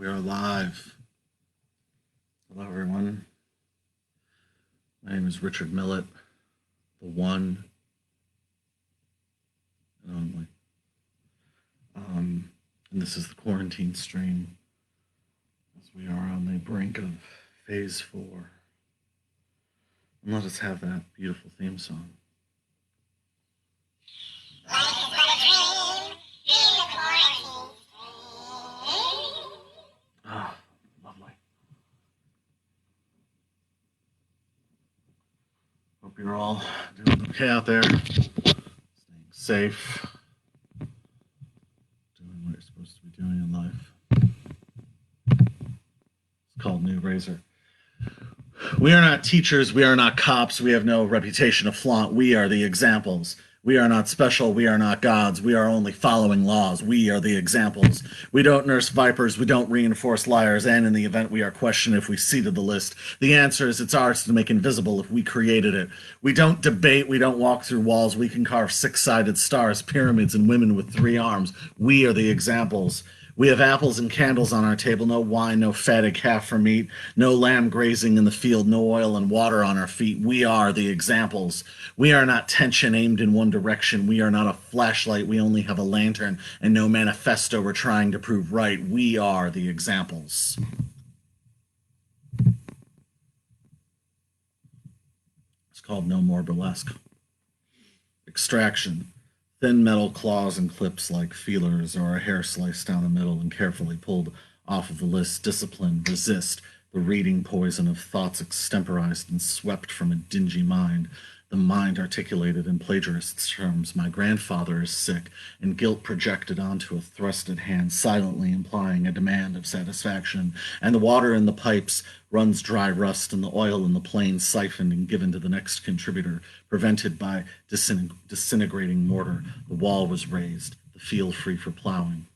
We are live. Hello, everyone. My name is Richard Millett, the one and only. And this is the quarantine stream as we are on the brink of phase 4. And let us have that beautiful theme song. Ah, lovely. Hope you're all doing okay out there, staying safe, doing what you're supposed to be doing in life. It's called New Razor. We are not teachers, we are not cops, we have no reputation to flaunt, we are the examples. We are not special, we are not gods, we are only following laws, we are the examples. We don't nurse vipers, we don't reinforce liars, and in the event we are questioned if we seeded the list, the answer is it's ours to make invisible if we created it. We don't debate, we don't walk through walls, we can carve six-sided stars, pyramids, and women with 3 arms. We are the examples. We have apples and candles on our table, no wine, no fatted calf for meat, no lamb grazing in the field, no oil and water on our feet. We are the examples. We are not tension aimed in one direction. We are not a flashlight. We only have a lantern and no manifesto we're trying to prove right. We are the examples. It's called No More Burlesque. Extraction. Thin metal claws and clips like feelers or a hair sliced down the middle and carefully pulled off of the list. Discipline, resist, the reading poison of thoughts extemporized and swept from a dingy mind. The mind articulated in plagiarist's terms. My grandfather is sick, and guilt projected onto a thrusted hand, silently implying a demand of satisfaction. And the water in the pipes runs dry rust, and the oil in the planes siphoned and given to the next contributor, prevented by disintegrating mortar. The wall was raised, the field free for plowing.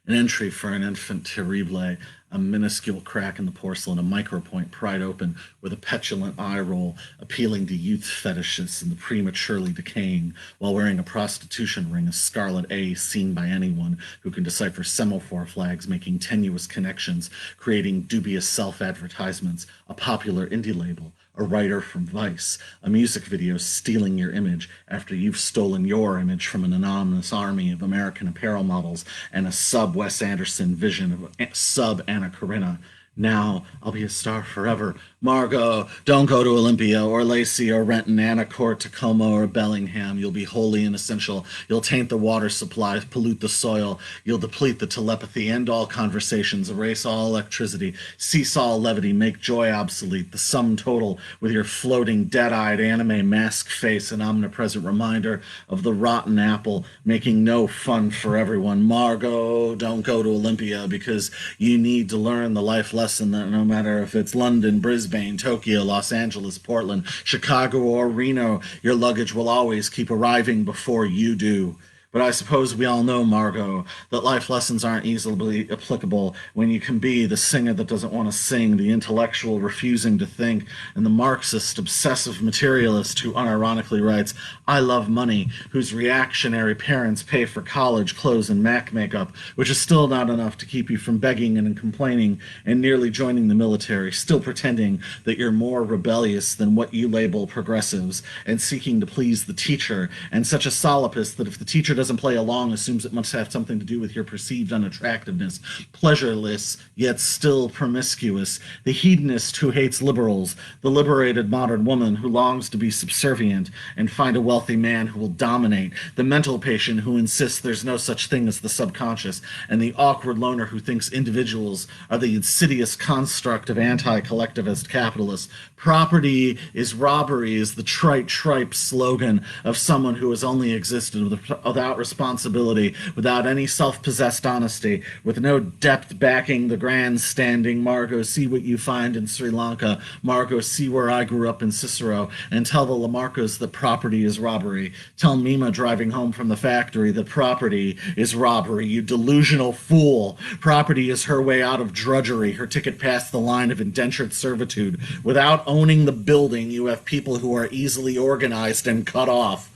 An entry for an infant terrible, a minuscule crack in the porcelain, a micropoint pried open with a petulant eye roll, appealing to youth fetishists and the prematurely decaying, while wearing a prostitution ring, a scarlet A seen by anyone who can decipher semaphore flags, making tenuous connections, creating dubious self-advertisements, a popular indie label, a writer from Vice, a music video stealing your image after you've stolen your image from an anonymous army of American apparel models, and a sub-Wes Anderson vision of sub-Anna Karenina. Now I'll be a star forever. Margot, don't go to Olympia or Lacey or Renton, Anacourt, Tacoma or Bellingham. You'll be wholly inessential. You'll taint the water supply, pollute the soil. You'll deplete the telepathy, end all conversations, erase all electricity, cease all levity, make joy obsolete. The sum total with your floating, dead-eyed anime mask face, an omnipresent reminder of the rotten apple, making no fun for everyone. Margot, don't go to Olympia because you need to learn the life lesson that no matter if it's London, Brisbane, Tokyo, Los Angeles, Portland, Chicago, or Reno, your luggage will always keep arriving before you do. But I suppose we all know, Margot, that life lessons aren't easily applicable when you can be the singer that doesn't want to sing, the intellectual refusing to think, and the Marxist obsessive materialist who unironically writes, I love money, whose reactionary parents pay for college clothes and MAC makeup, which is still not enough to keep you from begging and complaining and nearly joining the military, still pretending that you're more rebellious than what you label progressives, and seeking to please the teacher, and such a solipist that if the teacher doesn't play along, assumes it must have something to do with your perceived unattractiveness, pleasureless, yet still promiscuous, the hedonist who hates liberals, the liberated modern woman who longs to be subservient and find a wealthy man who will dominate, the mental patient who insists there's no such thing as the subconscious, and the awkward loner who thinks individuals are the insidious construct of anti-collectivist capitalists. Property is robbery is the trite tripe slogan of someone who has only existed without responsibility, without any self-possessed honesty, with no depth backing the grandstanding. Margot, see what you find in Sri Lanka. Margot, see where I grew up in Cicero, and tell the Lamarcos that property is robbery. Tell Mima driving home from the factory that property is robbery. You delusional fool. Property is her way out of drudgery, her ticket past the line of indentured servitude. Without owning the building, you have people who are easily organized and cut off.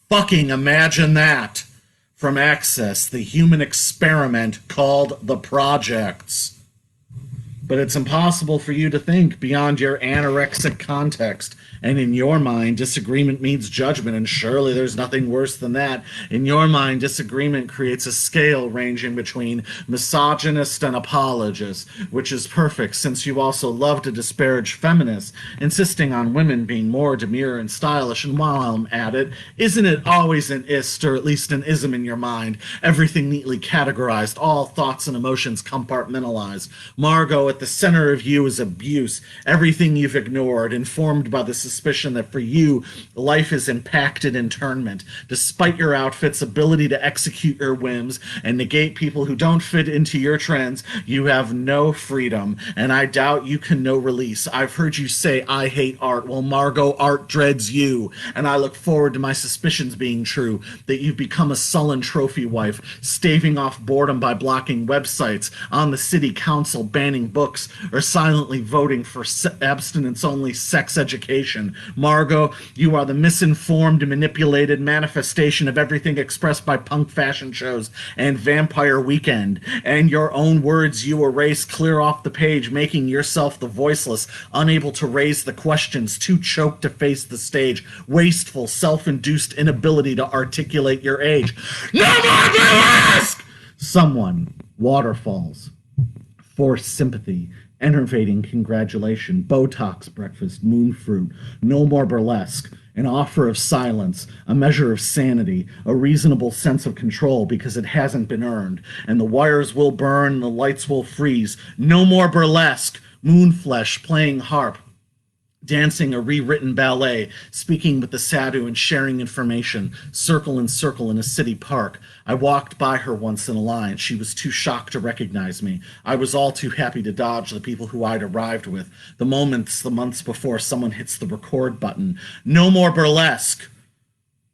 Fucking imagine that. from access, the human experiment called the projects. But it's impossible for you to think beyond your anorexic context. And in your mind, disagreement means judgment, and surely there's nothing worse than that. In your mind, disagreement creates a scale ranging between misogynist and apologist, which is perfect since you also love to disparage feminists, insisting on women being more demure and stylish. And while I'm at it, isn't it always an ist, or at least an ism in your mind? Everything neatly categorized, all thoughts and emotions compartmentalized. Margot, at the center of you is abuse, everything you've ignored, informed by the suspicion that for you, life is impacted internment. Despite your outfit's ability to execute your whims and negate people who don't fit into your trends, you have no freedom, and I doubt you can know release. I've heard you say, I hate art. Well, Margot, art dreads you, and I look forward to my suspicions being true, that you've become a sullen trophy wife, staving off boredom by blocking websites, on the city council banning books, or silently voting for abstinence-only sex education. Margot, you are the misinformed, manipulated manifestation of everything expressed by punk fashion shows and Vampire Weekend. And your own words you erase clear off the page, making yourself the voiceless, unable to raise the questions, too choked to face the stage, wasteful, self-induced inability to articulate your age. No more burlesque! Someone, waterfalls, forced sympathy, enervating congratulation, Botox breakfast, moon fruit, no more burlesque, an offer of silence, a measure of sanity, a reasonable sense of control because it hasn't been earned, and the wires will burn and the lights will freeze. No more burlesque, moonflesh playing harp, dancing a rewritten ballet, speaking with the sadhu and sharing information, circle in circle in a city park. I walked by her once in a line. She was too shocked to recognize me. I was all too happy to dodge the people who I'd arrived with. The months before someone hits the record button. No more burlesque.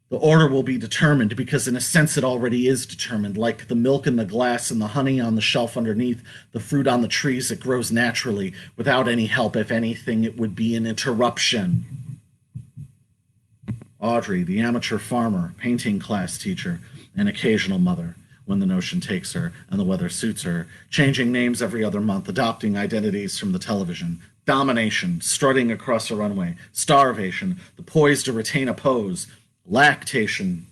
The order will be determined because in a sense it already is determined, like the milk in the glass and the honey on the shelf underneath, the fruit on the trees. It grows naturally, without any help. If anything, it would be an interruption. Audrey, the amateur farmer, painting class teacher, an occasional mother, when the notion takes her and the weather suits her, changing names every other month, adopting identities from the television. Domination, strutting across a runway, starvation, the poise to retain a pose, lactation,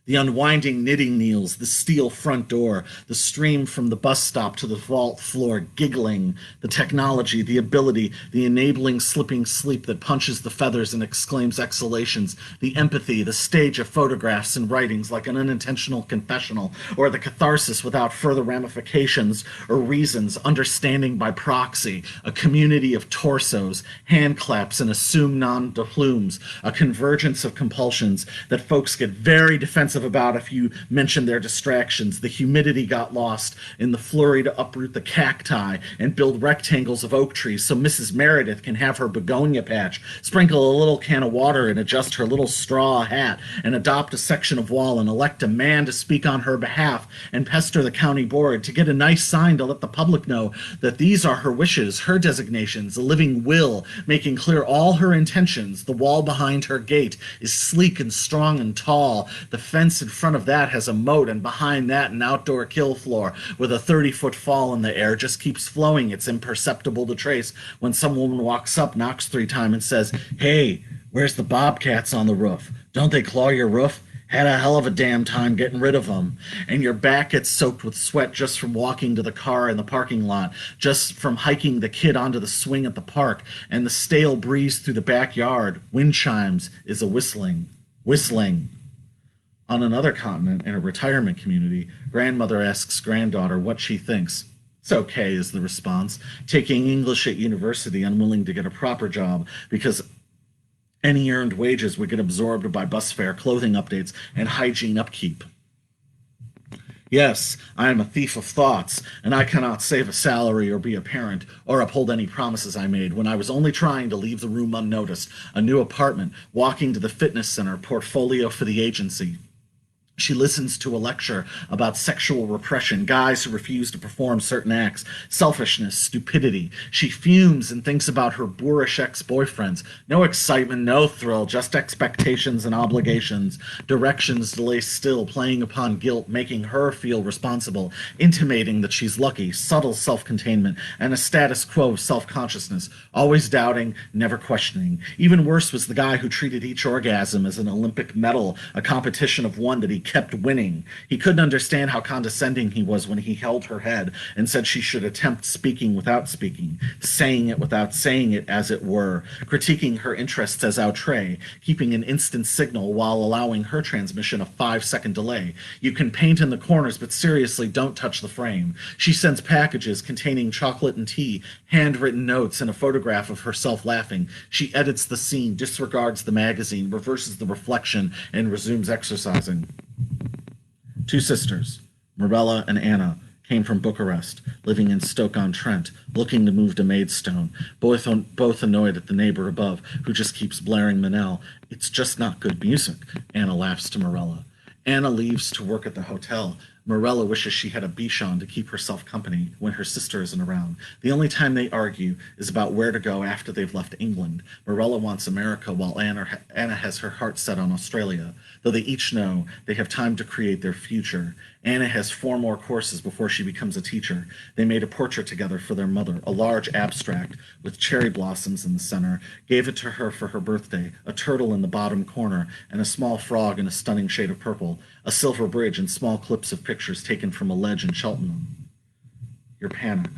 the unwinding knitting needles, the steel front door, the stream from the bus stop to the vault floor, giggling, the technology, the ability, the enabling slipping sleep that punches the feathers and exclaims exhalations, the empathy, the stage of photographs and writings like an unintentional confessional, or the catharsis without further ramifications or reasons, understanding by proxy, a community of torsos, hand claps and assumed non-de-plumes, a convergence of compulsions that folks get very defensive about if you mention their distractions. The humidity got lost in the flurry to uproot the cacti and build rectangles of oak trees so Mrs. Meredith can have her begonia patch, sprinkle a little can of water and adjust her little straw hat, and adopt a section of wall and elect a man to speak on her behalf and pester the county board to get a nice sign to let the public know that these are her wishes, her designations, a living will, making clear all her intentions. The wall behind her gate is sleek and strong and tall. The fence in front of that has a moat, and behind that an outdoor kill floor with a 30-foot fall in the air just keeps flowing. It's imperceptible to trace when some woman walks up, knocks 3 times, and says, "Hey, where's the bobcats on the roof? Don't they claw your roof? Had a hell of a damn time getting rid of them." And your back gets soaked with sweat just from walking to the car in the parking lot, just from hiking the kid onto the swing at the park, and the stale breeze through the backyard. Wind chimes is a whistling. On another continent, in a retirement community, grandmother asks granddaughter what she thinks. "It's okay," is the response. "Taking English at university, unwilling to get a proper job because any earned wages would get absorbed by bus fare, clothing updates, and hygiene upkeep." Yes, I am a thief of thoughts, and I cannot save a salary or be a parent or uphold any promises I made when I was only trying to leave the room unnoticed, a new apartment, walking to the fitness center, portfolio for the agency. She listens to a lecture about sexual repression, guys who refuse to perform certain acts, selfishness, stupidity. She fumes and thinks about her boorish ex-boyfriends. No excitement, no thrill, just expectations and obligations. Directions to lay still, playing upon guilt, making her feel responsible, intimating that she's lucky, subtle self-containment, and a status quo self-consciousness. Always doubting, never questioning. Even worse was the guy who treated each orgasm as an Olympic medal, a competition of one that he kept winning. He couldn't understand how condescending he was when he held her head and said she should attempt speaking without speaking, saying it without saying it, as it were, critiquing her interests as outre, keeping an instant signal while allowing her transmission a 5-second delay. You can paint in the corners, but seriously, don't touch the frame. She sends packages containing chocolate and tea, handwritten notes, and a photograph of herself laughing. She edits the scene, disregards the magazine, reverses the reflection, and resumes exercising. 2 sisters, Mirella and Anna, came from Bucharest, living in Stoke-on-Trent, looking to move to Maidstone, both annoyed at the neighbor above, who just keeps blaring Manel. It's just not good music, Anna laughs to Mirella. Anna leaves to work at the hotel. Mirella wishes she had a Bichon to keep herself company when her sister isn't around. The only time they argue is about where to go after they've left England. Mirella wants America, while Anna has her heart set on Australia. Though they each know they have time to create their future. Anna has 4 more courses before she becomes a teacher. They made a portrait together for their mother, a large abstract with cherry blossoms in the center, gave it to her for her birthday, a turtle in the bottom corner, and a small frog in a stunning shade of purple, a silver bridge, and small clips of pictures taken from a ledge in Cheltenham. Your panic.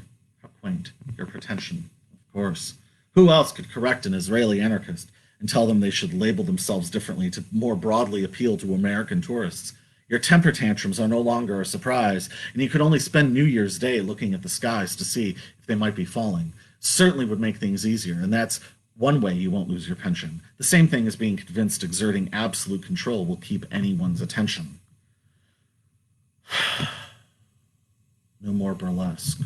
How quaint. Your pretension. Of course. Who else could correct an Israeli anarchist and tell them they should label themselves differently to more broadly appeal to American tourists? Your temper tantrums are no longer a surprise, and you could only spend New Year's Day looking at the skies to see if they might be falling. Certainly would make things easier, and that's one way you won't lose your pension. The same thing as being convinced exerting absolute control will keep anyone's attention. No more burlesque.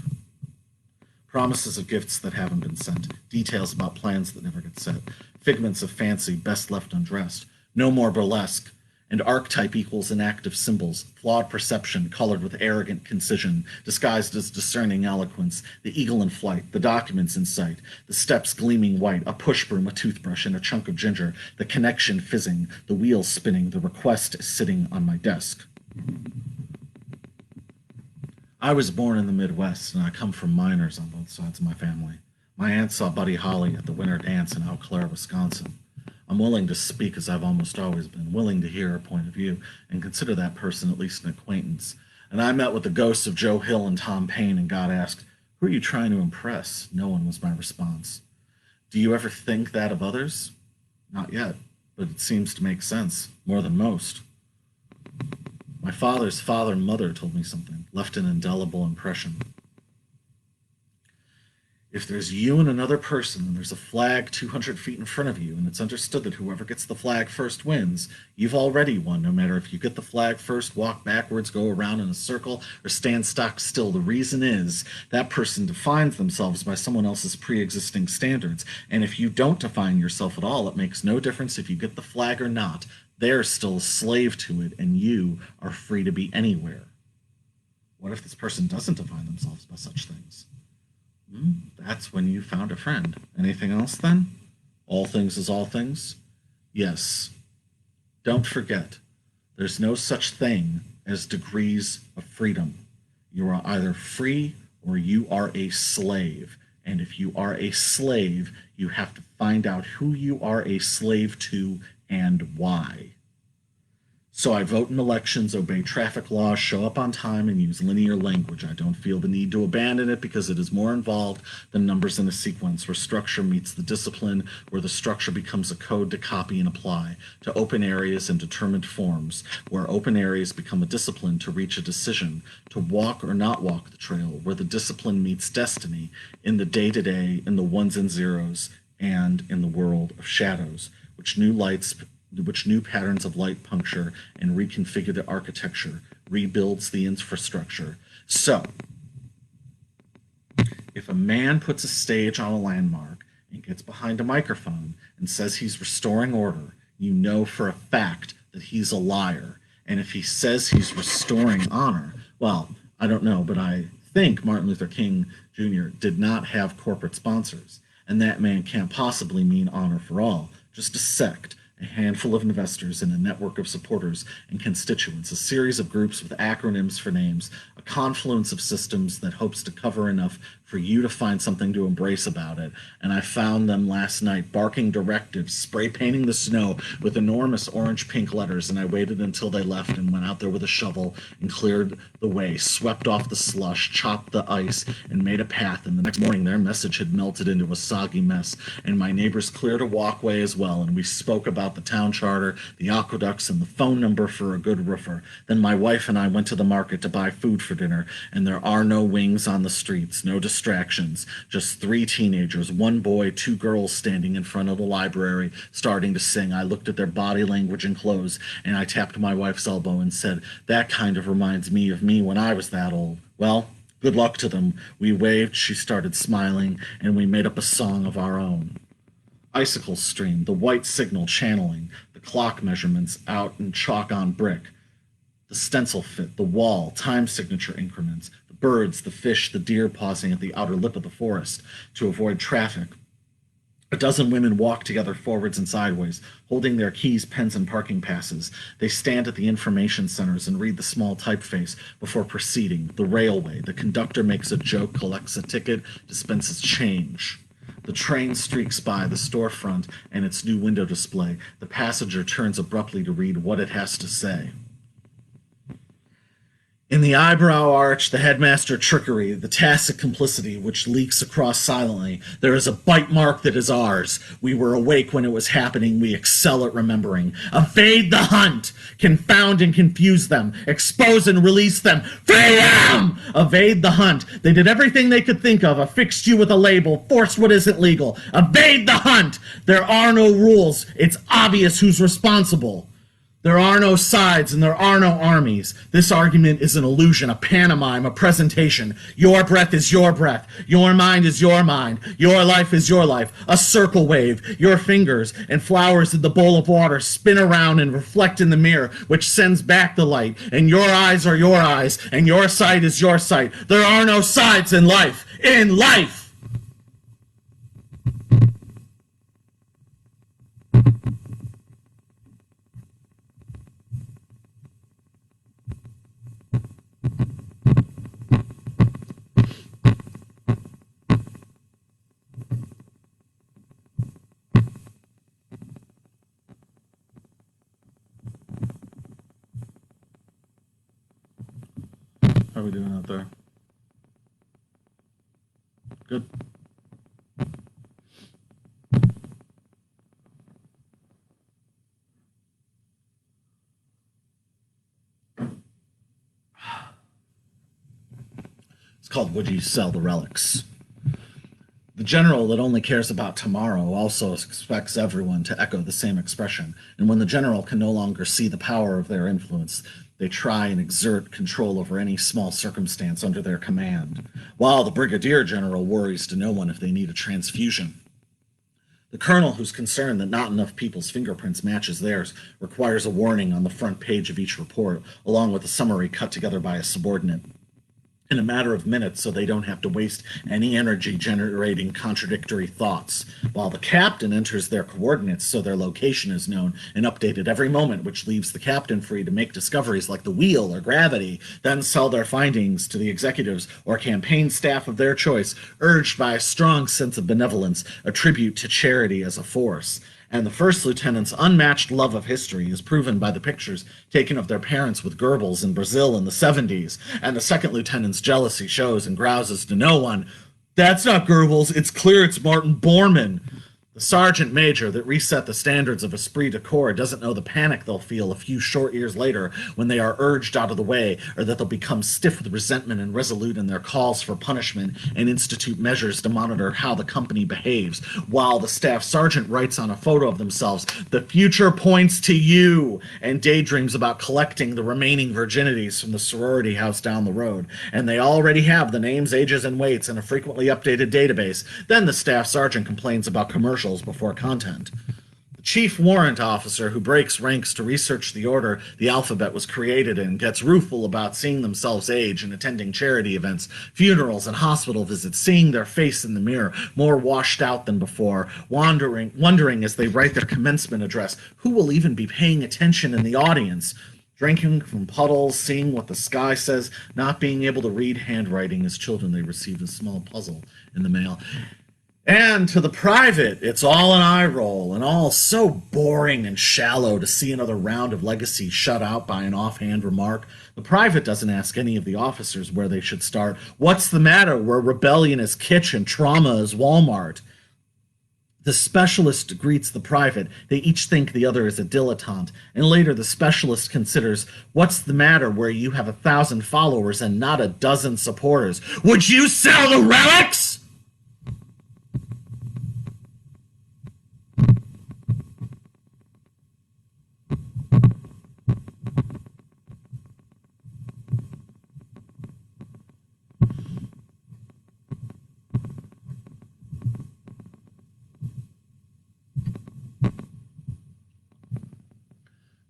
Promises of gifts that haven't been sent. Details about plans that never get set. Figments of fancy best left undressed. No more burlesque. And archetype equals inactive symbols, flawed perception colored with arrogant concision, disguised as discerning eloquence, the eagle in flight, the documents in sight, the steps gleaming white, a push broom, a toothbrush, and a chunk of ginger, the connection fizzing, the wheels spinning, the request sitting on my desk. I was born in the Midwest, and I come from miners on both sides of my family. My aunt saw Buddy Holly at the winter dance in Eau Claire, Wisconsin. I'm willing to speak as I've almost always been, willing to hear her point of view and consider that person at least an acquaintance. And I met with the ghosts of Joe Hill and Tom Paine and got asked, "Who are you trying to impress?" No one was my response. Do you ever think that of others? Not yet, but it seems to make sense, more than most. My father's father and mother told me something, left an indelible impression. If there's you and another person and there's a flag 200 feet in front of you and it's understood that whoever gets the flag first wins, you've already won, no matter if you get the flag first, walk backwards, go around in a circle, or stand stock still. The reason is that person defines themselves by someone else's pre-existing standards. And if you don't define yourself at all, it makes no difference if you get the flag or not. They're still a slave to it, and you are free to be anywhere. What if this person doesn't define themselves by such things? That's when you found a friend. Anything else then? All things is all things? Yes. Don't forget, there's no such thing as degrees of freedom. You are either free or you are a slave. And if you are a slave, you have to find out who you are a slave to and why. So I vote in elections, obey traffic laws, show up on time, and use linear language. I don't feel the need to abandon it because it is more involved than numbers in a sequence, where structure meets the discipline, where the structure becomes a code to copy and apply, to open areas and determined forms, where open areas become a discipline to reach a decision, to walk or not walk the trail, where the discipline meets destiny, in the day-to-day, in the ones and zeros, and in the world of shadows, which new patterns of light puncture and reconfigure the architecture, rebuilds the infrastructure. So, if a man puts a stage on a landmark and gets behind a microphone and says he's restoring order, you know for a fact that he's a liar. And if he says he's restoring honor, well, I don't know, but I think Martin Luther King Jr. did not have corporate sponsors. And that man can't possibly mean honor for all, just a sect, a handful of investors and a network of supporters and constituents, a series of groups with acronyms for names, a confluence of systems that hopes to cover enough for you to find something to embrace about it. And I found them last night barking directives, spray painting the snow with enormous orange-pink letters, and I waited until they left and went out there with a shovel and cleared the way, swept off the slush, chopped the ice, and made a path. And the next morning their message had melted into a soggy mess, and my neighbors cleared a walkway as well, and we spoke about the town charter, the aqueducts, and the phone number for a good roofer. Then my wife and I went to the market to buy food for dinner, and there are no wings on the streets, no distractions, just 3 teenagers, 1 boy, 2 girls standing in front of the library, starting to sing. I looked at their body language and clothes, and I tapped my wife's elbow and said, "That kind of reminds me of me when I was that old." Well, good luck to them. We waved, she started smiling, and we made up a song of our own. Icicle stream, the white signal channeling, the clock measurements out in chalk on brick, the stencil fit, the wall, time signature increments, the birds, the fish, the deer pausing at the outer lip of the forest to avoid traffic. A dozen women walk together forwards and sideways, holding their keys, pens, and parking passes. They stand at the information centers and read the small typeface before proceeding. The railway. The conductor makes a joke, collects a ticket, dispenses change. The train streaks by the storefront and its new window display. The passenger turns abruptly to read what it has to say. In the eyebrow arch, the headmaster trickery, the tacit complicity which leaks across silently, there is a bite mark that is ours. We were awake when it was happening. We excel at remembering. Evade the hunt! Confound and confuse them. Expose and release them. Freedom! Evade the hunt. They did everything they could think of. Affixed you with a label. Forced what isn't legal. Evade the hunt! There are no rules. It's obvious who's responsible. There are no sides and there are no armies. This argument is an illusion, a pantomime, a presentation. Your breath is your breath. Your mind is your mind. Your life is your life. A circle wave. Your fingers and flowers in the bowl of water spin around and reflect in the mirror, which sends back the light. And your eyes are your eyes, and your sight is your sight. There are no sides in life. In life! How are we doing out there? Good. It's called Would You Sell the Relics? The general that only cares about tomorrow also expects everyone to echo the same expression, and when the general can no longer see the power of their influence, they try and exert control over any small circumstance under their command, while the brigadier general worries to no one if they need a transfusion. The colonel, who's concerned that not enough people's fingerprints matches theirs, requires a warning on the front page of each report, along with a summary cut together by a subordinate in a matter of minutes so they don't have to waste any energy generating contradictory thoughts, while the captain enters their coordinates so their location is known and updated every moment, which leaves the captain free to make discoveries like the wheel or gravity, then sell their findings to the executives or campaign staff of their choice, urged by a strong sense of benevolence, a tribute to charity as a force. And the first lieutenant's unmatched love of history is proven by the pictures taken of their parents with Goebbels in Brazil in the 70s, and the second lieutenant's jealousy shows and grouses to no one. That's not Goebbels, it's clear it's Martin Bormann. The sergeant major that reset the standards of esprit de corps doesn't know the panic they'll feel a few short years later when they are urged out of the way, or that they'll become stiff with resentment and resolute in their calls for punishment and institute measures to monitor how the company behaves, while the staff sergeant writes on a photo of themselves, "The future points to you," and daydreams about collecting the remaining virginities from the sorority house down the road, and they already have the names, ages, and weights in a frequently updated database. Then the staff sergeant complains about commercials before content. The chief warrant officer who breaks ranks to research the order the alphabet was created in gets rueful about seeing themselves age and attending charity events, funerals, and hospital visits, seeing their face in the mirror, more washed out than before, wondering as they write their commencement address, who will even be paying attention in the audience? Drinking from puddles, seeing what the sky says, not being able to read handwriting. As children, they received a small puzzle in the mail. And to the private, it's all an eye roll, and all so boring and shallow to see another round of legacy shut out by an offhand remark. The private doesn't ask any of the officers where they should start. What's the matter where rebellion is kitchen, trauma is Walmart? The specialist greets the private. They each think the other is a dilettante. And later the specialist considers, what's the matter where you have 1,000 followers and not a dozen supporters? Would you sell the relics?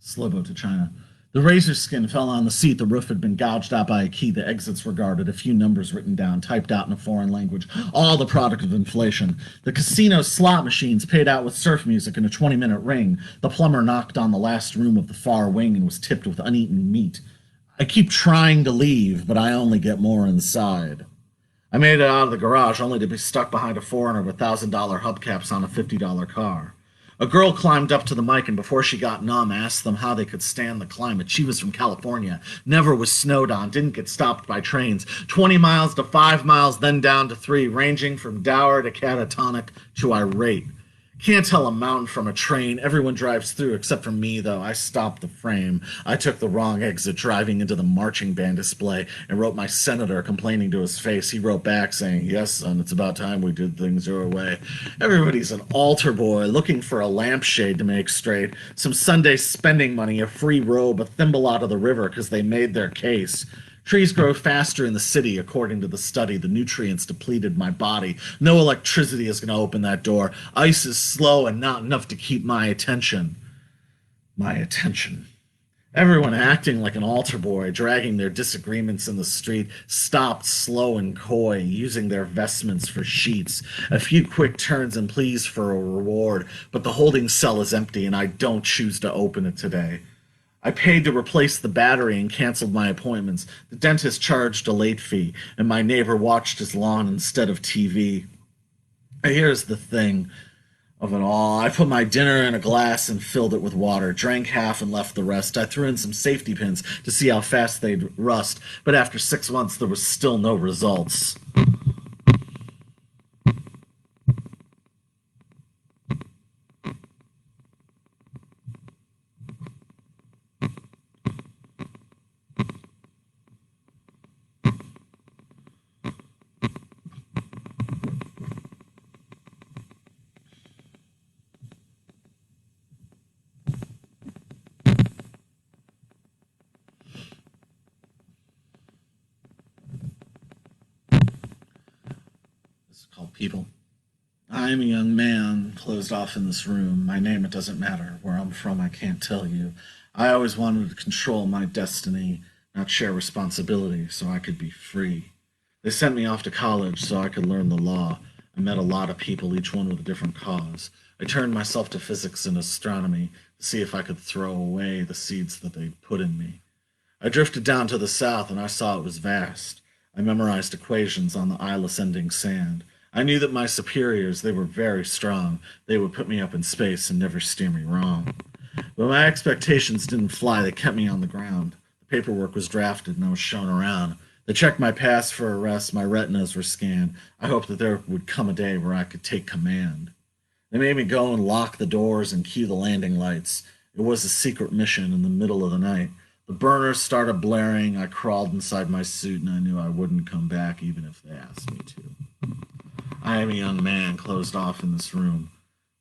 Slobo to China. The razor skin fell on the seat. The roof had been gouged out by a key. The exits were guarded. A few numbers written down, typed out in a foreign language. All the product of inflation. The casino slot machines paid out with surf music in a 20-minute ring. The plumber knocked on the last room of the far wing and was tipped with uneaten meat. I keep trying to leave, but I only get more inside. I made it out of the garage only to be stuck behind a foreigner with $1,000 hubcaps on a $50 car. A girl climbed up to the mic and before she got numb asked them how they could stand the climate. She was from California, never was snowed on, didn't get stopped by trains. 20 miles to 5 miles, then down to 3, ranging from dour to catatonic to irate. Can't tell a mountain from a train. Everyone drives through except for me, though. I stopped the frame. I took the wrong exit, driving into the marching band display, and wrote my senator complaining to his face. He wrote back saying, yes, son, it's about time we did things your way. Everybody's an altar boy, looking for a lampshade to make straight, some Sunday spending money, a free robe, a thimble out of the river, because they made their case. Trees grow faster in the city, according to the study. The nutrients depleted my body. No electricity is going to open that door. Ice is slow and not enough to keep my attention. My attention. Everyone acting like an altar boy, dragging their disagreements in the street, stopped slow and coy, using their vestments for sheets. A few quick turns and pleas for a reward, but the holding cell is empty and I don't choose to open it today. I paid to replace the battery and canceled my appointments. The dentist charged a late fee, and my neighbor watched his lawn instead of TV. Here's the thing of it all. I put my dinner in a glass and filled it with water, drank half and left the rest. I threw in some safety pins to see how fast they'd rust, but after 6 months there was still no results. Called People. I'm a young man, closed off in this room. My name, it doesn't matter. Where I'm from, I can't tell you. I always wanted to control my destiny, not share responsibility, so I could be free. They sent me off to college so I could learn the law. I met a lot of people, each one with a different cause. I turned myself to physics and astronomy to see if I could throw away the seeds that they'd put in me. I drifted down to the south and I saw it was vast. I memorized equations on the eyeless-ending sand. I knew that my superiors, they were very strong. They would put me up in space and never steer me wrong. But my expectations didn't fly. They kept me on the ground. The paperwork was drafted and I was shown around. They checked my pass for arrest. My retinas were scanned. I hoped that there would come a day where I could take command. They made me go and lock the doors and cue the landing lights. It was a secret mission in the middle of the night. The burners started blaring. I crawled inside my suit and I knew I wouldn't come back even if they asked me to. I am a young man closed off in this room.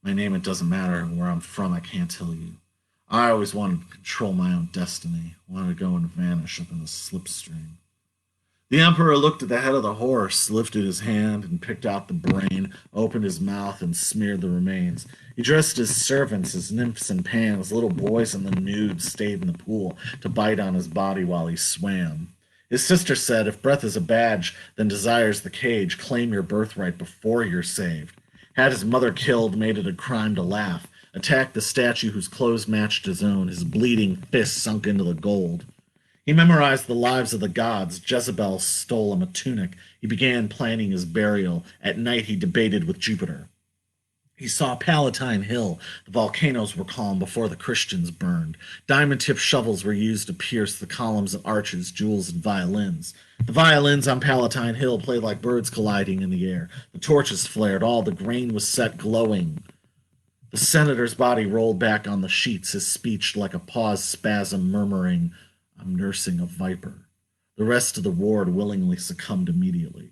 My name, it doesn't matter. Where I'm from, I can't tell you. I always wanted to control my own destiny. Wanted to go and vanish up in the slipstream. The emperor looked at the head of the horse, lifted his hand and picked out the brain, opened his mouth and smeared the remains. He dressed his servants as nymphs and pans, little boys in the nude stayed in the pool to bite on his body while he swam. His sister said, if breath is a badge, then desire's the cage, claim your birthright before you're saved. Had his mother killed, made it a crime to laugh. Attacked the statue whose clothes matched his own, his bleeding fist sunk into the gold. He memorized the lives of the gods. Jezebel stole him a tunic. He began planning his burial. At night he debated with Jupiter. He saw Palatine Hill. The volcanoes were calm before the Christians burned. Diamond-tipped shovels were used to pierce the columns and arches, jewels and violins. The violins on Palatine Hill played like birds colliding in the air. The torches flared. All the grain was set glowing. The senator's body rolled back on the sheets, his speech like a paused spasm murmuring, I'm nursing a viper. The rest of the ward willingly succumbed immediately.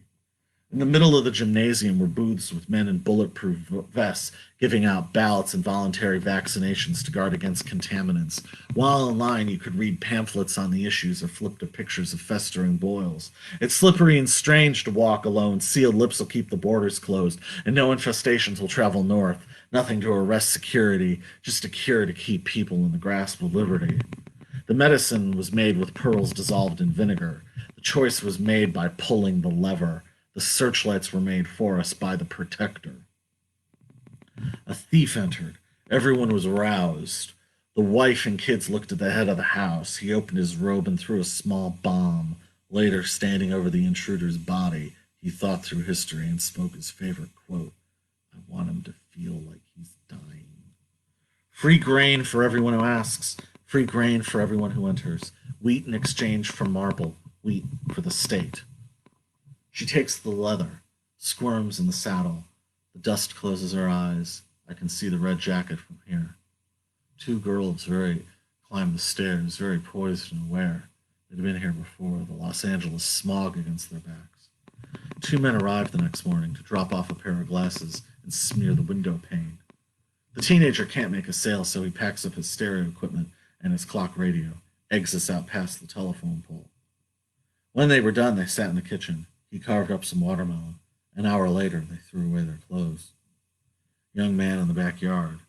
In the middle of the gymnasium were booths with men in bulletproof vests giving out ballots and voluntary vaccinations to guard against contaminants. While in line, you could read pamphlets on the issues or flip to pictures of festering boils. It's slippery and strange to walk alone. Sealed lips will keep the borders closed, and no infestations will travel north. Nothing to arrest security, just a cure to keep people in the grasp of liberty. The medicine was made with pearls dissolved in vinegar. The choice was made by pulling the lever. The searchlights were made for us by the protector. A thief entered. Everyone was roused. The wife and kids looked at the head of the house. He opened his robe and threw a small bomb. Later, standing over the intruder's body, he thought through history and spoke his favorite quote. I want him to feel like he's dying. Free grain for everyone who asks. Free grain for everyone who enters. Wheat in exchange for marble. Wheat for the state. She takes the leather, squirms in the saddle. The dust closes her eyes. I can see the red jacket from here. Two girls climb the stairs, very poised and aware. They'd been here before, the Los Angeles smog against their backs. Two men arrive the next morning to drop off a pair of glasses and smear the window pane. The teenager can't make a sale, so he packs up his stereo equipment and his clock radio, exits out past the telephone pole. When they were done, they sat in the kitchen. He carved up some watermelon. An hour later, they threw away their clothes. Young man in the backyard.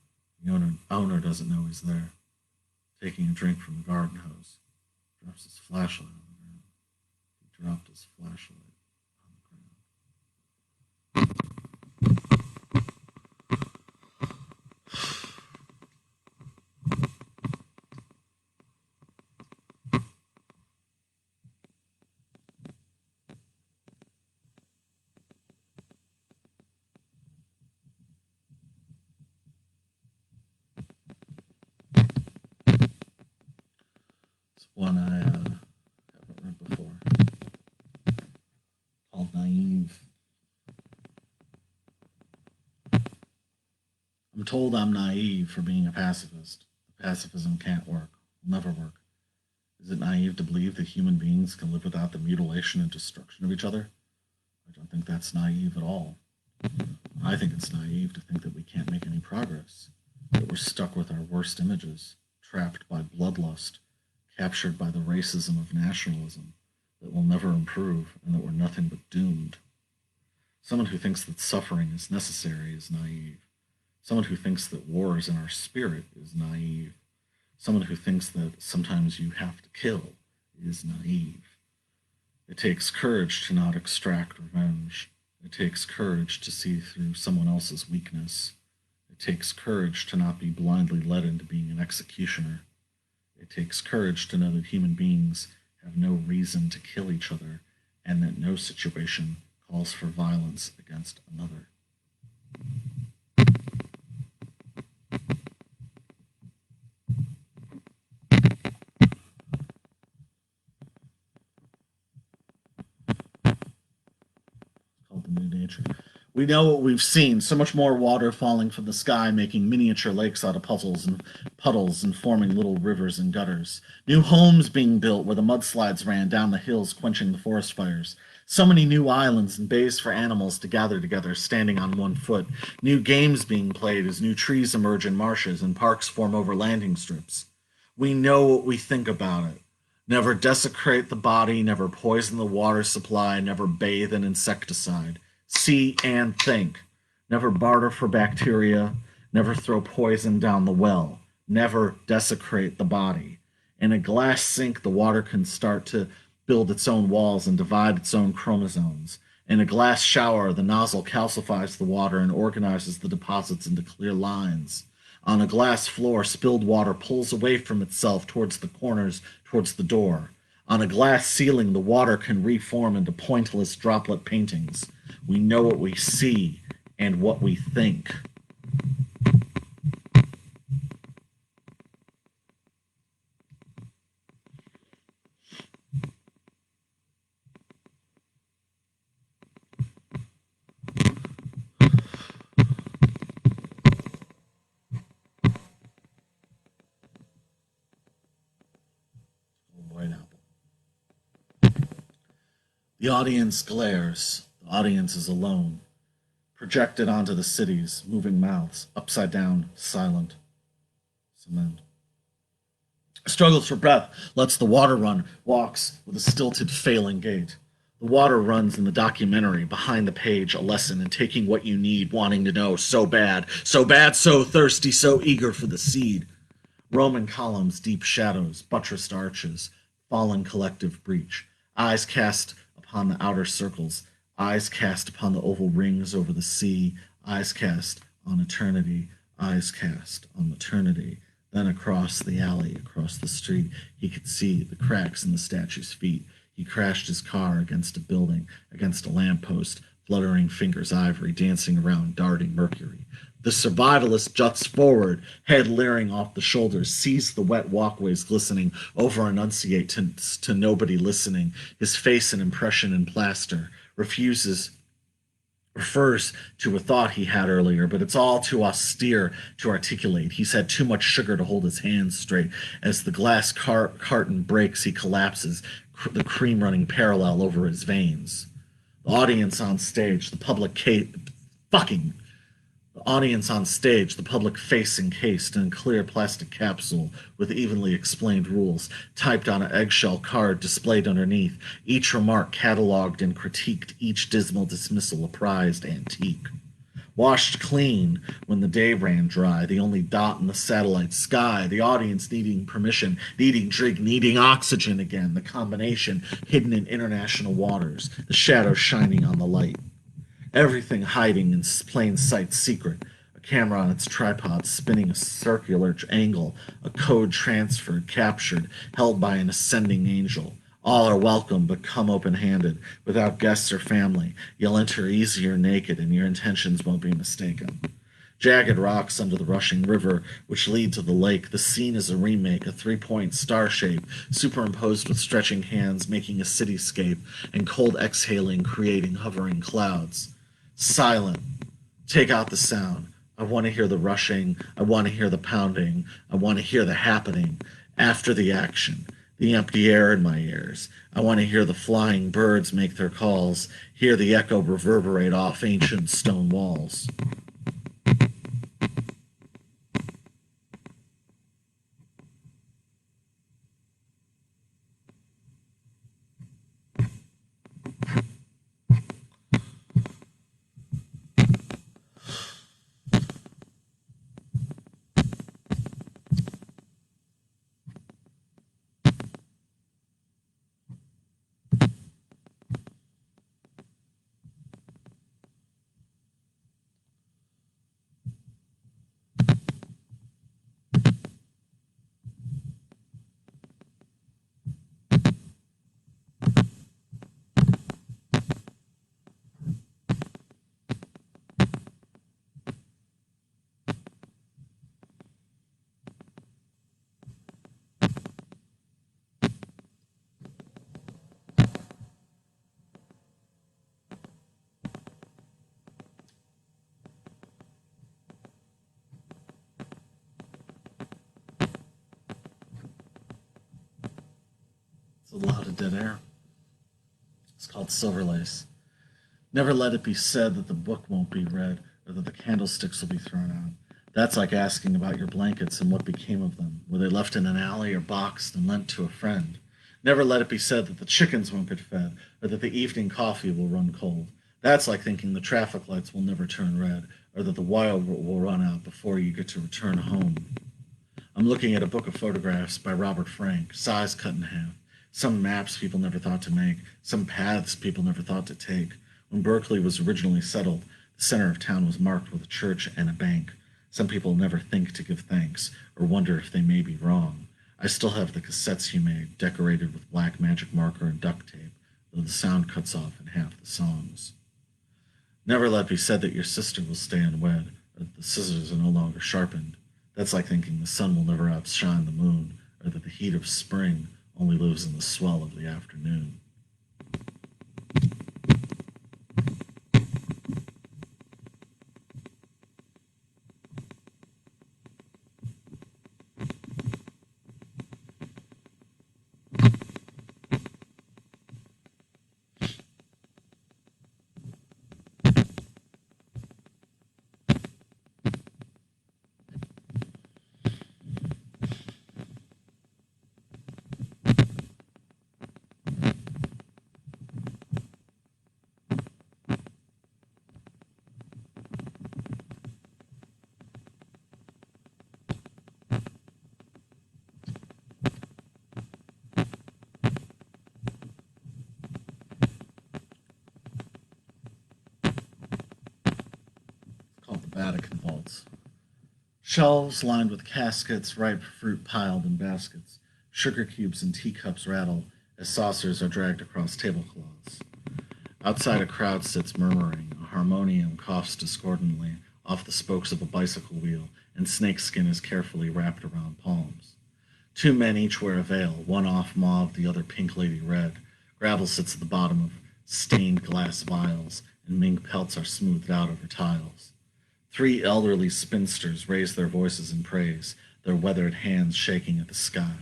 The owner doesn't know he's there. Taking a drink from the garden hose. Drops his flashlight on the ground. He dropped his flashlight on the ground. One I haven't read before, called Naïve. I'm told I'm naive for being a pacifist. Pacifism can't work, will never work. Is it naive to believe that human beings can live without the mutilation and destruction of each other? I don't think that's naive at all. I think it's naive to think that we can't make any progress, that we're stuck with our worst images, trapped by bloodlust, captured by the racism of nationalism, that will never improve and that we're nothing but doomed. Someone who thinks that suffering is necessary is naive. Someone who thinks that war is in our spirit is naive. Someone who thinks that sometimes you have to kill is naive. It takes courage to not extract revenge. It takes courage to see through someone else's weakness. It takes courage to not be blindly led into being an executioner. It takes courage to know that human beings have no reason to kill each other and that no situation calls for violence against another. It's called The New Nature. We know what we've seen, so much more water falling from the sky, making miniature lakes out of puddles and forming little rivers and gutters. New homes being built where the mudslides ran down the hills, quenching the forest fires. So many new islands and bays for animals to gather together, standing on one foot. New games being played as new trees emerge in marshes and parks form over landing strips. We know what we think about it. Never desecrate the body, never poison the water supply, never bathe in insecticide. See and think. Never barter for bacteria, never throw poison down the well, never desecrate the body. In a glass sink, the water can start to build its own walls and divide its own chromosomes. In a glass shower, the nozzle calcifies the water and organizes the deposits into clear lines. On a glass floor, spilled water pulls away from itself towards the corners, towards the door. On a glass ceiling, the water can reform into pointless droplet paintings. We know what we see and what we think. White apple. The audience glares. The audience is alone. Projected onto the cities, moving mouths, upside down, silent. Cement. Struggles for breath, lets the water run, walks with a stilted, failing gait. The water runs in the documentary, behind the page, a lesson in taking what you need, wanting to know, so bad, so thirsty, so eager for the seed. Roman columns, deep shadows, buttressed arches, fallen collective breach, eyes cast upon the outer circles, eyes cast upon the oval rings over the sea, eyes cast on eternity, eyes cast on maternity. Then across the alley, across the street, he could see the cracks in the statue's feet. He crashed his car against a building, against a lamppost, fluttering fingers ivory, dancing around, darting mercury. The survivalist juts forward, head leering off the shoulders, sees the wet walkways glistening, over enunciate to nobody listening, his face an impression in plaster, refers to a thought he had earlier, but it's all too austere to articulate. He's had too much sugar to hold his hands straight. As the glass carton breaks, he collapses, the cream running parallel over his veins. The audience on stage, the public fucking the audience on stage, the public face encased in a clear plastic capsule with evenly explained rules, typed on an eggshell card displayed underneath, each remark catalogued and critiqued, each dismal dismissal a prized antique. Washed clean when the day ran dry, the only dot in the satellite sky, the audience needing permission, needing drink, needing oxygen again, the combination hidden in international waters, the shadow shining on the light. Everything hiding in plain sight secret. A camera on its tripod spinning a circular angle, a code transferred, captured, held by an ascending angel. All are welcome, but come open-handed, without guests or family. You'll enter easier naked, and your intentions won't be mistaken. Jagged rocks under the rushing river, which lead to the lake. The scene is a remake, a three-point star shape, superimposed with stretching hands, making a cityscape, and cold exhaling, creating hovering clouds. Silent. Take out the sound. I want to hear the rushing. I want to hear the pounding. I want to hear the happening. After the action. The empty air in my ears. I want to hear the flying birds make their calls. Hear the echo reverberate off ancient stone walls. It's a lot of dead air. It's called Silver Lace. Never let it be said that the book won't be read or that the candlesticks will be thrown out. That's like asking about your blankets and what became of them. Were they left in an alley or boxed and lent to a friend? Never let it be said that the chickens won't get fed, or that the evening coffee will run cold. That's like thinking the traffic lights will never turn red, or that the wire will run out before you get to return home. I'm looking at a book of photographs by Robert Frank, size cut in half. Some maps people never thought to make, some paths people never thought to take. When Berkeley was originally settled, the center of town was marked with a church and a bank. Some people never think to give thanks, or wonder if they may be wrong. I still have the cassettes you made, decorated with black magic marker and duct tape, though the sound cuts off in half the songs. Never let it be said that your sister will stay unwed, or that the scissors are no longer sharpened. That's like thinking the sun will never outshine the moon, or that the heat of spring only lives in the swell of the afternoon. Called the Vatican Vaults. Shelves lined with caskets, ripe fruit piled in baskets. Sugar cubes and teacups rattle as saucers are dragged across tablecloths. Outside a crowd sits murmuring. A harmonium coughs discordantly off the spokes of a bicycle wheel, and snakeskin is carefully wrapped around palms. Two men each wear a veil, one off mauve, the other pink lady red. Gravel sits at the bottom of stained glass vials, and mink pelts are smoothed out over tiles. Three elderly spinsters raise their voices in praise, their weathered hands shaking at the sky.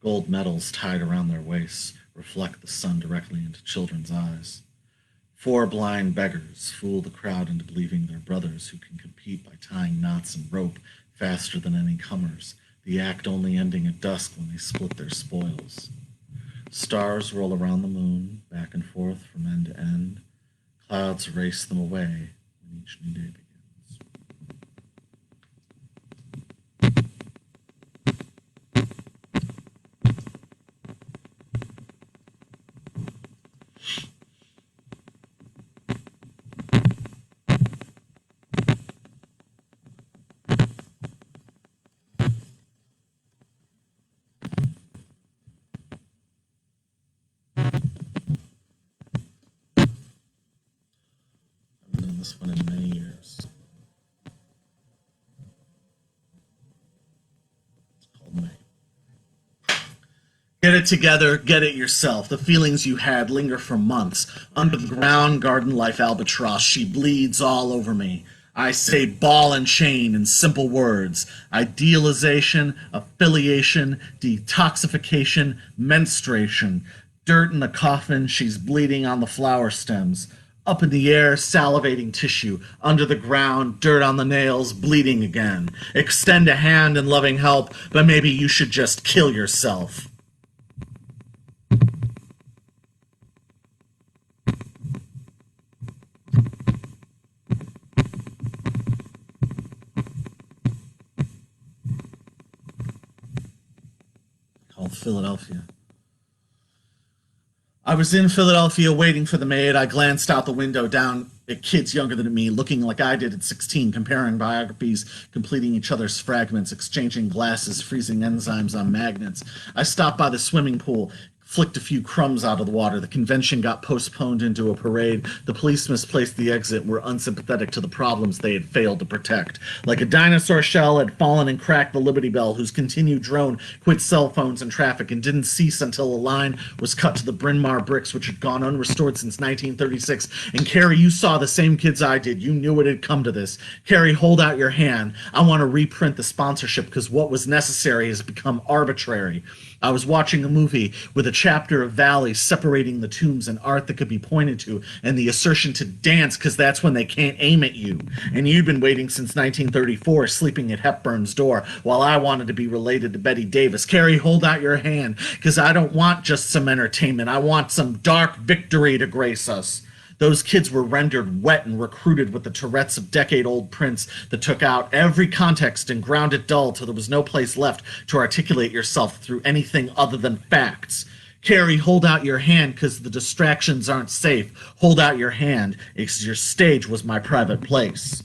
Gold medals tied around their waists reflect the sun directly into children's eyes. Four blind beggars fool the crowd into believing they're brothers who can compete by tying knots and rope faster than any comers, the act only ending at dusk when they split their spoils. Stars roll around the moon, back and forth from end to end. Clouds erase them away when each new day begins. This one in many years. It's called Naïve. Get it together, get it yourself. The feelings you had linger for months. Under the ground, garden life albatross, she bleeds all over me. I say ball and chain in simple words. Idealization, affiliation, detoxification, menstruation. Dirt in the coffin, she's bleeding on the flower stems. Up in the air, salivating tissue. Under the ground, dirt on the nails, bleeding again. Extend a hand in loving help, but maybe you should just kill yourself. Called Philadelphia. I was in Philadelphia waiting for the maid. I glanced out the window down at kids younger than me, looking like I did at 16, comparing biographies, completing each other's fragments, exchanging glasses, freezing enzymes on magnets. I stopped by the swimming pool, flicked a few crumbs out of the water. The convention got postponed into a parade. The police misplaced the exit and were unsympathetic to the problems they had failed to protect. Like a dinosaur shell had fallen and cracked the Liberty Bell, whose continued drone quit cell phones and traffic and didn't cease until a line was cut to the Bryn Mawr bricks, which had gone unrestored since 1936. And Carrie, you saw the same kids I did. You knew it had come to this. Carrie, hold out your hand. I want to reprint the sponsorship because what was necessary has become arbitrary. I was watching a movie with a chapter of valleys separating the tombs and art that could be pointed to, and the assertion to dance because that's when they can't aim at you. And you'd been waiting since 1934, sleeping at Hepburn's door, while I wanted to be related to Betty Davis. Carrie, hold out your hand, because I don't want just some entertainment. I want some dark victory to grace us. Those kids were rendered wet and recruited with the Tourette's of decade-old prints that took out every context and ground it dull till there was no place left to articulate yourself through anything other than facts. Carrie, hold out your hand, because the distractions aren't safe. Hold out your hand, because your stage was my private place.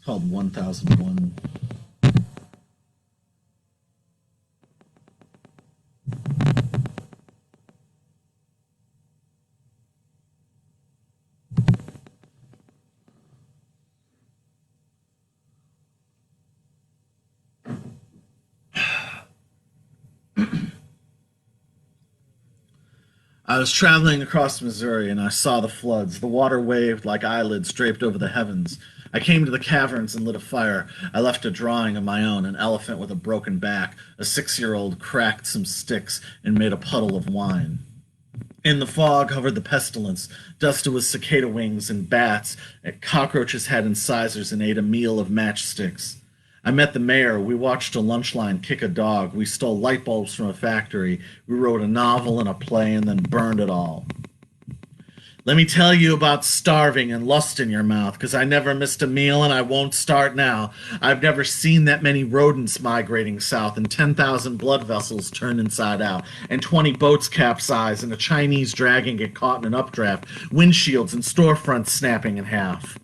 Called 1001. I was traveling across Missouri, and I saw the floods. The water waved like eyelids draped over the heavens. I came to the caverns and lit a fire. I left a drawing of my own, an elephant with a broken back. A 6-year-old cracked some sticks and made a puddle of wine. In the fog hovered the pestilence, dusted with cicada wings and bats. Cockroaches had incisors and ate a meal of matchsticks. I met the mayor. We watched a lunch line kick a dog. We stole light bulbs from a factory. We wrote a novel and a play and then burned it all. Let me tell you about starving and lust in your mouth, because I never missed a meal and I won't start now. I've never seen that many rodents migrating south, and 10,000 blood vessels turn inside out, and 20 boats capsize, and a Chinese dragon get caught in an updraft, windshields and storefronts snapping in half.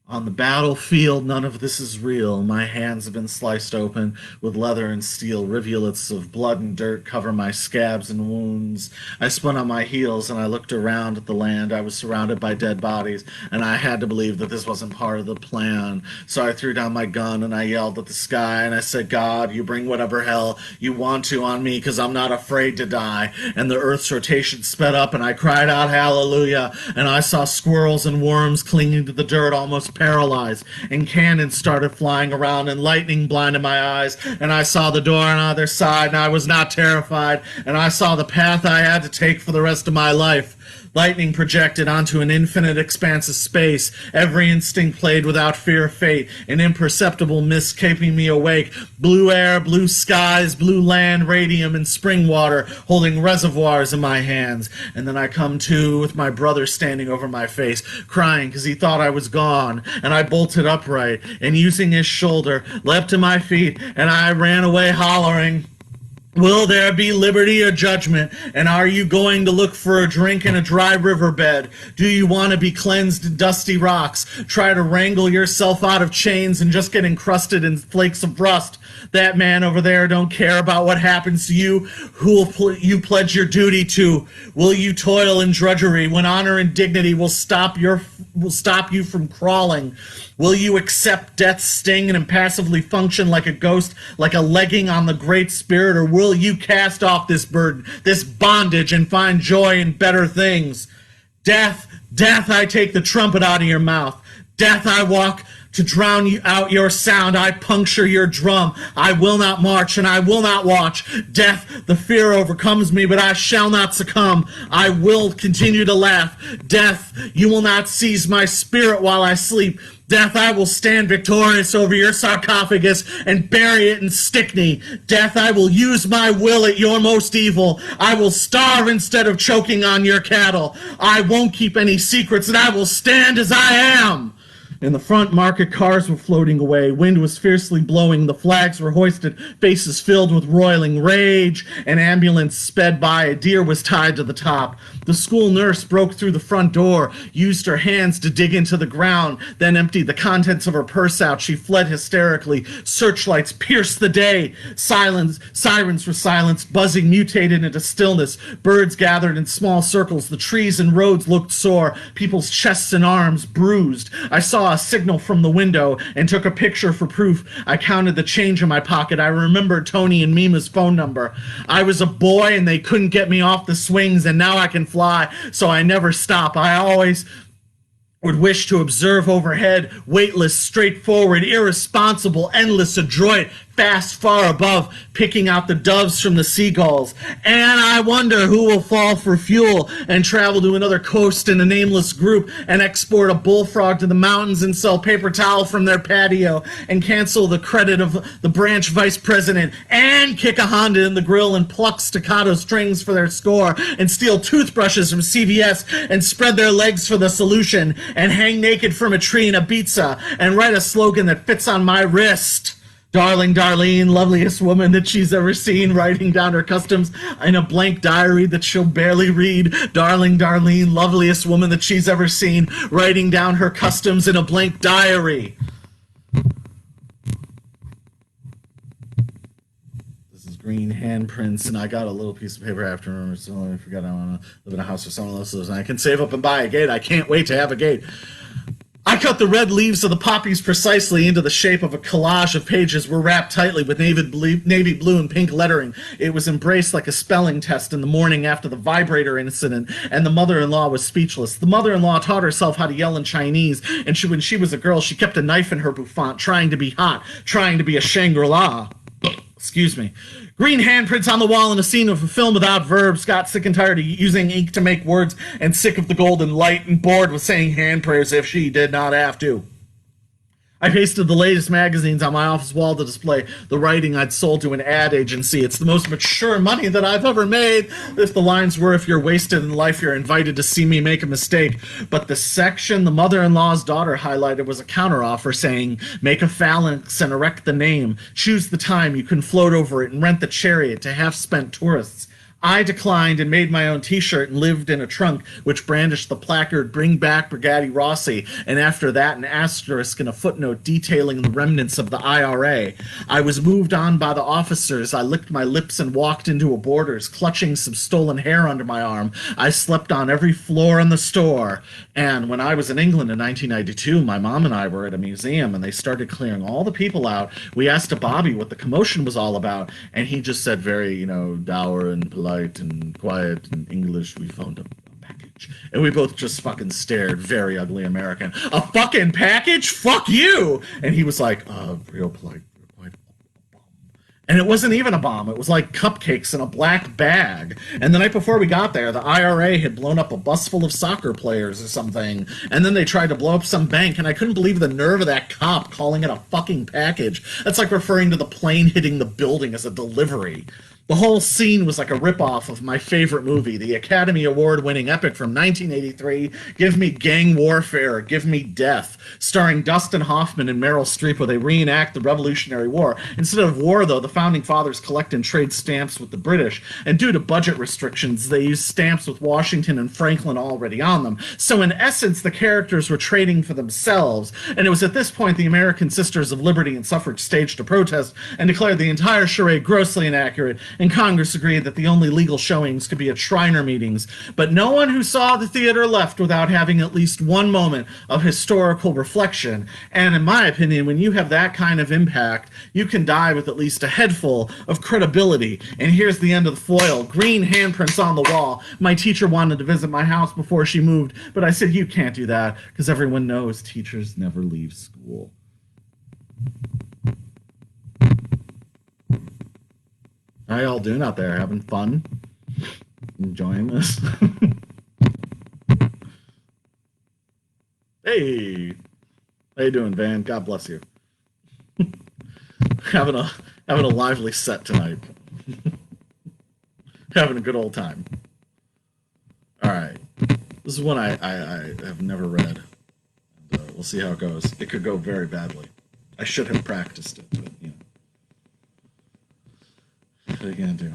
On the battlefield, none of this is real. My hands have been sliced open with leather and steel. Rivulets of blood and dirt cover my scabs and wounds. I spun on my heels and I looked around at the land. I was surrounded by dead bodies, and I had to believe that this wasn't part of the plan. So I threw down my gun and I yelled at the sky and I said, God, you bring whatever hell you want to on me, because I'm not afraid to die. And the earth's rotation sped up and I cried out, hallelujah. And I saw squirrels and worms clinging to the dirt, almost paralyzed, and cannons started flying around and lightning blinded my eyes, and I saw the door on either side, and I was not terrified, and I saw the path I had to take for the rest of my life. Lightning projected onto an infinite expanse of space. Every instinct played without fear of fate. An imperceptible mist keeping me awake. Blue air, blue skies, blue land, radium, and spring water, holding reservoirs in my hands. And then I come to with my brother standing over my face, crying because he thought I was gone. And I bolted upright, and using his shoulder, leapt to my feet, and I ran away hollering, will there be liberty or judgment? And are you going to look for a drink in a dry riverbed? Do you want to be cleansed in dusty rocks? Try to wrangle yourself out of chains and just get encrusted in flakes of rust? That man over there don't care about what happens to you. Who will you pledge your duty to? Will you toil in drudgery when honor and dignity will stop you from crawling? Will you accept death's sting and impassively function like a ghost, like a legging on the Great Spirit, or will you cast off this burden, this bondage, and find joy in better things? Death, death, I take the trumpet out of your mouth. Death, I walk to drown out your sound. I puncture your drum. I will not march and I will not watch. Death, the fear overcomes me, but I shall not succumb. I will continue to laugh. Death, you will not seize my spirit while I sleep. Death, I will stand victorious over your sarcophagus and bury it in Stickney. Death, I will use my will at your most evil. I will starve instead of choking on your cattle. I won't keep any secrets, and I will stand as I am. In the front, market cars were floating away. Wind was fiercely blowing. The flags were hoisted, faces filled with roiling rage. An ambulance sped by. A deer was tied to the top. The school nurse broke through the front door, used her hands to dig into the ground, then emptied the contents of her purse out. She fled hysterically. Searchlights pierced the day. Sirens were silenced. Buzzing mutated into stillness. Birds gathered in small circles. The trees and roads looked sore. People's chests and arms bruised. I saw a signal from the window and took a picture for proof. I counted the change in my pocket. I remembered Tony and Mima's phone number. I was a boy and they couldn't get me off the swings, and now I can fly, so I never stop. I always would wish to observe overhead, weightless, straightforward, irresponsible, endless, adroit, fast, far above, picking out the doves from the seagulls. And I wonder who will fall for fuel and travel to another coast in a nameless group and export a bullfrog to the mountains and sell paper towel from their patio and cancel the credit of the branch vice president and kick a Honda in the grill and pluck staccato strings for their score and steal toothbrushes from CVS and spread their legs for the solution and hang naked from a tree in Ibiza and write a slogan that fits on my wrist. Darling Darlene, loveliest woman that she's ever seen, writing down her customs in a blank diary that she'll barely read. Darling Darlene, loveliest woman that she's ever seen, writing down her customs in a blank diary. This is green handprints, and I got a little piece of paper I have to remember, so I forgot I want to live in a house or someone else's, and I can save up and buy a gate. I can't wait to have a gate. I cut the red leaves of the poppies precisely into the shape of a collage of pages were wrapped tightly with navy blue and pink lettering. It was embraced like a spelling test in the morning after the vibrator incident, and the mother-in-law was speechless. The mother-in-law taught herself how to yell in Chinese, and when she was a girl, she kept a knife in her bouffant, trying to be hot, trying to be a Shangri-La. Excuse me. Green handprints on the wall in a scene of a film without verbs. Got sick and tired of using ink to make words and sick of the golden light and bored with saying hand prayers if she did not have to. I pasted the latest magazines on my office wall to display the writing I'd sold to an ad agency. It's the most mature money that I've ever made. If the lines were, if you're wasted in life, you're invited to see me make a mistake. But the section the mother-in-law's daughter highlighted was a counteroffer saying, make a phalanx and erect the name. Choose the time you can float over it and rent the chariot to half-spent tourists. I declined and made my own t-shirt and lived in a trunk which brandished the placard, Bring Back Brigadier Rossi, and after that an asterisk and a footnote detailing the remnants of the IRA. I was moved on by the officers. I licked my lips and walked into a Borders, clutching some stolen hair under my arm. I slept on every floor in the store. And when I was in England in 1992, my mom and I were at a museum and they started clearing all the people out. We asked a Bobby what the commotion was all about, and he just said very, dour and polite and quiet in English, we found a package. And we both just fucking stared, very ugly American. A fucking package? Fuck you! And he was like, real polite. And it wasn't even a bomb. It was like cupcakes in a black bag. And the night before we got there, the IRA had blown up a bus full of soccer players or something. And then they tried to blow up some bank, and I couldn't believe the nerve of that cop calling it a fucking package. That's like referring to the plane hitting the building as a delivery. The whole scene was like a ripoff of my favorite movie, the Academy Award-winning epic from 1983, Give Me Gang Warfare, Give Me Death, starring Dustin Hoffman and Meryl Streep, where they reenact the Revolutionary War. Instead of war, though, the Founding Fathers collect and trade stamps with the British, and due to budget restrictions, they use stamps with Washington and Franklin already on them. So in essence, the characters were trading for themselves, and it was at this point the American Sisters of Liberty and Suffrage staged a protest and declared the entire charade grossly inaccurate, and Congress agreed that the only legal showings could be at Shriner meetings. But no one who saw the theater left without having at least one moment of historical reflection. And in my opinion, when you have that kind of impact, you can die with at least a headful of credibility. And here's the end of the foil. Green handprints on the wall. My teacher wanted to visit my house before she moved, but I said, you can't do that, because everyone knows teachers never leave school. How y'all doing out there? Having fun? Enjoying this? Hey! How you doing, Van? God bless you. having a lively set tonight. Having a good old time. Alright. This is one I have never read. We'll see how it goes. It could go very badly. I should have practiced it, but, you know. What are you going to do?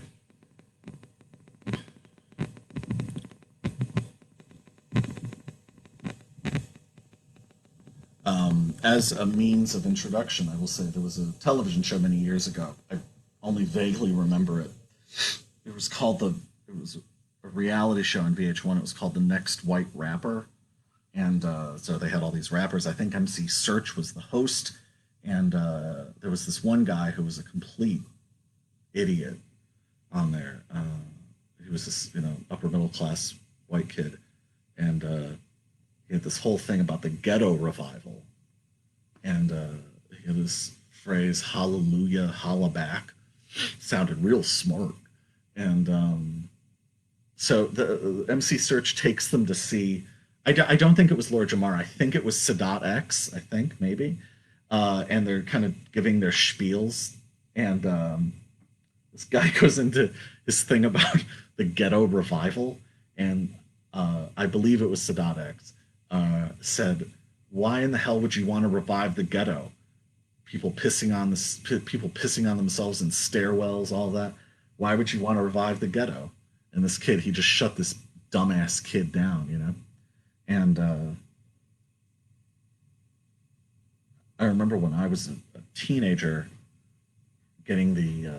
As a means of introduction, I will say there was a television show many years ago. I only vaguely remember it. It was a reality show on VH1. It was called The Next White Rapper. And so they had all these rappers. I think MC Search was the host. And there was this one guy who was a complete idiot on there. He was this, upper middle class white kid. And he had this whole thing about the ghetto revival. And he had this phrase, hallelujah, holla back. Sounded real smart. And so the MC Search takes them to see, I don't think it was Lord Jamar. I think it was Sadat X, I think, maybe. And they're kind of giving their spiels. And this guy goes into his thing about the ghetto revival. And I believe it was Sadat X, said, why in the hell would you want to revive the ghetto? People pissing on themselves in stairwells, all that. Why would you want to revive the ghetto? And this kid, he just shut this dumbass kid down, And I remember when I was a teenager getting the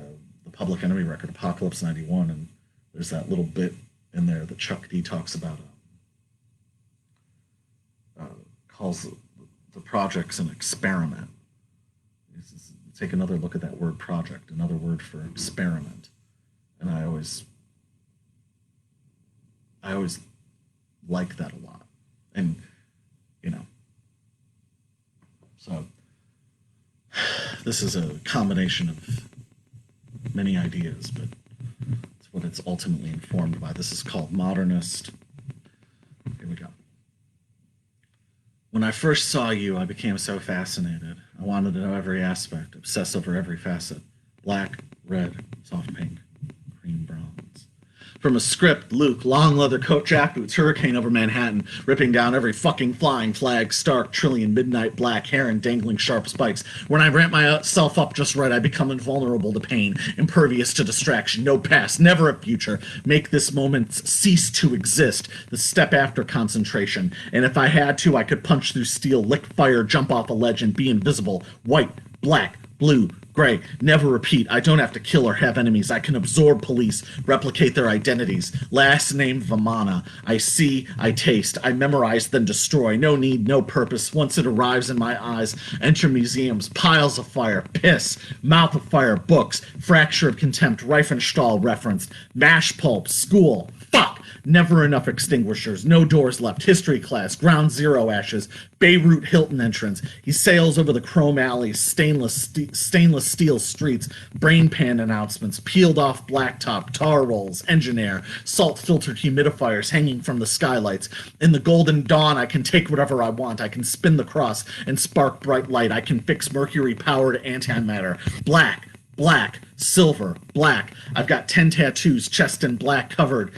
Public Enemy record, Apocalypse 91, and there's that little bit in there that Chuck D talks about, calls the projects an experiment. Take another look at that word project, another word for experiment. And I always like that a lot. And, so this is a combination of many ideas, but it's what it's ultimately informed by. This is called Modernist. Here we go. When I first saw you, I became so fascinated. I wanted to know every aspect, obsess over every facet. Black, red, soft pink, cream bronze. From a script, Luke, long leather coat, jackboots, hurricane over Manhattan, ripping down every fucking flying flag, stark, trillion, midnight black hair and dangling sharp spikes. When I ramp myself up just right, I become invulnerable to pain, impervious to distraction, no past, never a future. Make this moment cease to exist, the step after concentration. And if I had to, I could punch through steel, lick fire, jump off a ledge, and be invisible. White, black, blue, gray, never repeat. I don't have to kill or have enemies. I can absorb police, replicate their identities. Last name Vamana. I see, I taste, I memorize, then destroy. No need, no purpose. Once it arrives in my eyes, enter museums, piles of fire, piss, mouth of fire, books, fracture of contempt, Reifenstahl referenced, mash pulp, school, fuck. Never enough extinguishers, no doors left, history class, ground zero ashes, Beirut Hilton entrance. He sails over the chrome alleys, stainless steel streets, brain pan announcements, peeled off blacktop, tar rolls, engine air, salt-filtered humidifiers hanging from the skylights. In the golden dawn, I can take whatever I want. I can spin the cross and spark bright light. I can fix mercury-powered antimatter. Black, black, silver, black. I've got 10 tattoos, chest in black covered,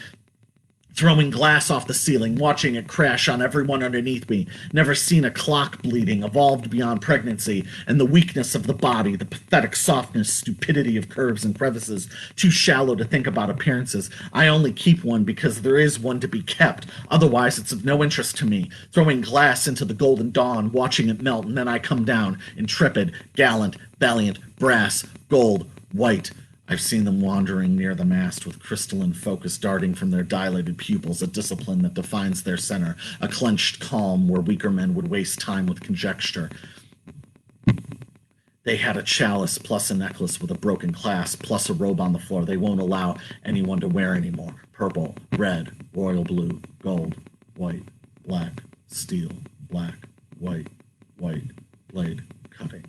throwing glass off the ceiling, watching it crash on everyone underneath me. Never seen a clock bleeding, evolved beyond pregnancy, and the weakness of the body, the pathetic softness, stupidity of curves and crevices, too shallow to think about appearances. I only keep one because there is one to be kept. Otherwise, it's of no interest to me. Throwing glass into the golden dawn, watching it melt, and then I come down, intrepid, gallant, valiant, brass, gold, white. I've seen them wandering near the mast with crystalline focus darting from their dilated pupils, a discipline that defines their center, a clenched calm where weaker men would waste time with conjecture. They had a chalice plus a necklace with a broken clasp plus a robe on the floor they won't allow anyone to wear anymore. Purple, red, royal blue, gold, white, black, steel, black, white, blade, cutting.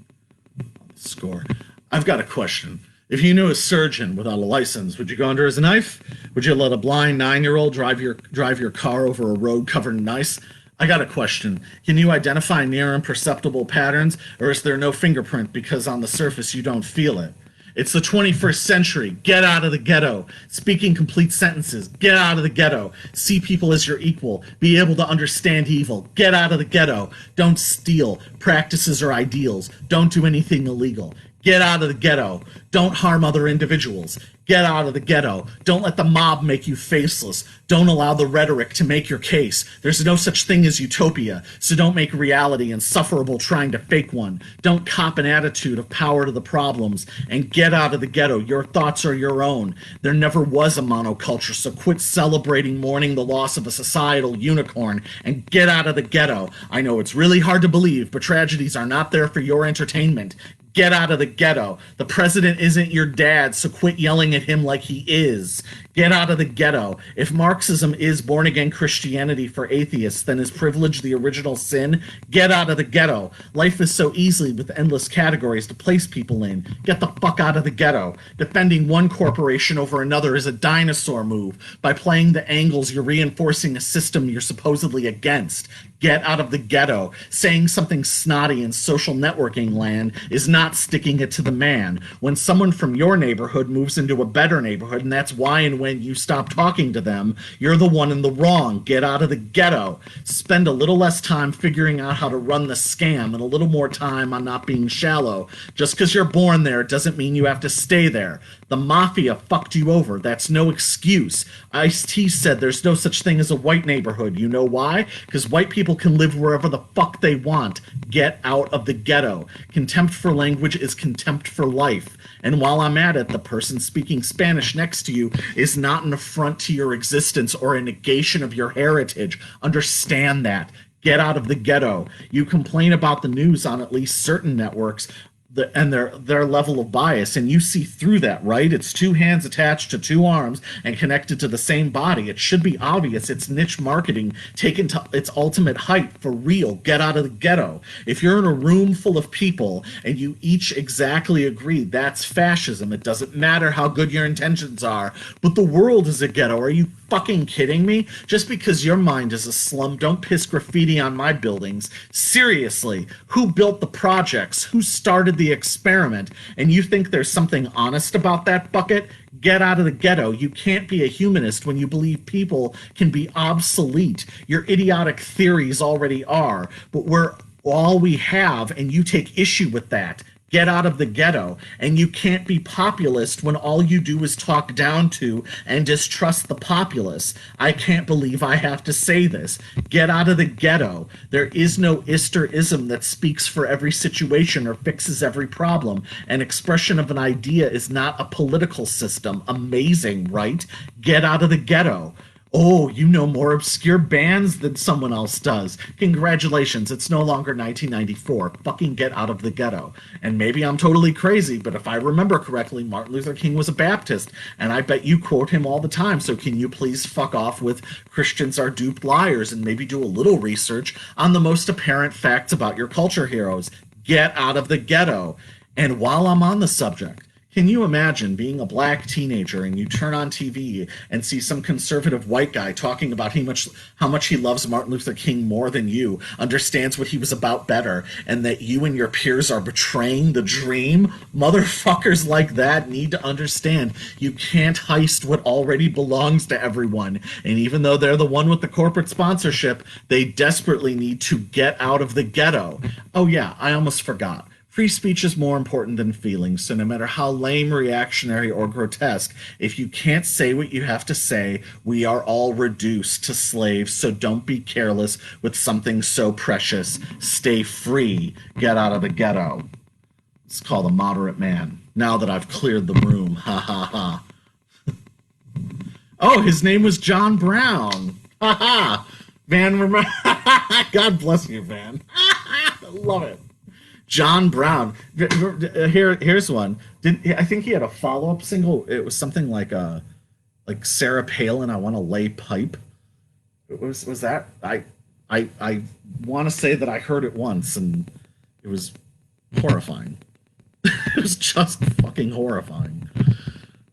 On the score. I've got a question. If you knew a surgeon without a license, would you go under as a knife? Would you let a blind 9-year-old drive your car over a road covered in ice? I got a question. Can you identify near imperceptible patterns, or is there no fingerprint because on the surface you don't feel it? It's the 21st century. Get out of the ghetto. Speaking complete sentences. Get out of the ghetto. See people as your equal. Be able to understand evil. Get out of the ghetto. Don't steal practices or ideals. Don't do anything illegal. Get out of the ghetto. Don't harm other individuals. Get out of the ghetto. Don't let the mob make you faceless. Don't allow the rhetoric to make your case. There's no such thing as utopia, so don't make reality insufferable trying to fake one. Don't cop an attitude of power to the problems, and get out of the ghetto. Your thoughts are your own. There never was a monoculture, so quit celebrating mourning the loss of a societal unicorn, and get out of the ghetto. I know it's really hard to believe, but tragedies are not there for your entertainment. Get out of the ghetto. The president isn't your dad, so quit yelling at him like he is. Get out of the ghetto. If Marxism is born-again Christianity for atheists, then is privilege the original sin? Get out of the ghetto. Life is so easy with endless categories to place people in. Get the fuck out of the ghetto. Defending one corporation over another is a dinosaur move. By playing the angles, you're reinforcing a system you're supposedly against. Get out of the ghetto. Saying something snotty in social networking land is not sticking it to the man. When someone from your neighborhood moves into a better neighborhood, and that's why and when you stop talking to them, you're the one in the wrong. Get out of the ghetto. Spend a little less time figuring out how to run the scam and a little more time on not being shallow. Just because you're born there doesn't mean you have to stay there. The mafia fucked you over. That's no excuse. Ice-T said there's no such thing as a white neighborhood. You know why? Because white people can live wherever the fuck they want. Get out of the ghetto. Contempt for language is contempt for life. And while I'm at it, the person speaking Spanish next to you is not an affront to your existence or a negation of your heritage. Understand that. Get out of the ghetto. You complain about the news on at least certain networks, and their level of bias, and you see through that, right? It's two hands attached to two arms and connected to the same body. It should be obvious. It's niche marketing taken to its ultimate height. For real. Get out of the ghetto. If you're in a room full of people and you each exactly agree, that's fascism. It doesn't matter how good your intentions are, but the world is a ghetto. Are you fucking kidding me? Just because your mind is a slum, don't piss graffiti on my buildings. Seriously, who built the projects? Who started the experiment? And you think there's something honest about that bucket? Get out of the ghetto. You can't be a humanist when you believe people can be obsolete. Your idiotic theories already are, but we're all we have, and you take issue with that. Get out of the ghetto. And you can't be populist when all you do is talk down to and distrust the populace. I can't believe I have to say this. Get out of the ghetto. There is no Isterism that speaks for every situation or fixes every problem. An expression of an idea is not a political system. Amazing, right? Get out of the ghetto. Oh, you know more obscure bands than someone else does. Congratulations, it's no longer 1994. Fucking get out of the ghetto. And maybe I'm totally crazy, but if I remember correctly, Martin Luther King was a Baptist, and I bet you quote him all the time, so can you please fuck off with Christians are duped liars and maybe do a little research on the most apparent facts about your culture heroes. Get out of the ghetto. And while I'm on the subject, can you imagine being a black teenager and you turn on TV and see some conservative white guy talking about how much he loves Martin Luther King more than you, understands what he was about better, and that you and your peers are betraying the dream? Motherfuckers like that need to understand you can't heist what already belongs to everyone. And even though they're the one with the corporate sponsorship, they desperately need to get out of the ghetto. Oh yeah, I almost forgot. Free speech is more important than feelings, so no matter how lame, reactionary, or grotesque, if you can't say what you have to say, we are all reduced to slaves, so don't be careless with something so precious. Stay free. Get out of the ghetto. It's called A Moderate Man. Now that I've cleared the room. Ha ha ha. Oh, his name was John Brown. Ha ha. Van, remember? God bless you, Van. Love it. John Brown. Here's one. I think he had a follow-up single. It was something like Sarah Palin, I Want to Lay Pipe. Was that? I want to say that I heard it once, and it was horrifying. It was just fucking horrifying.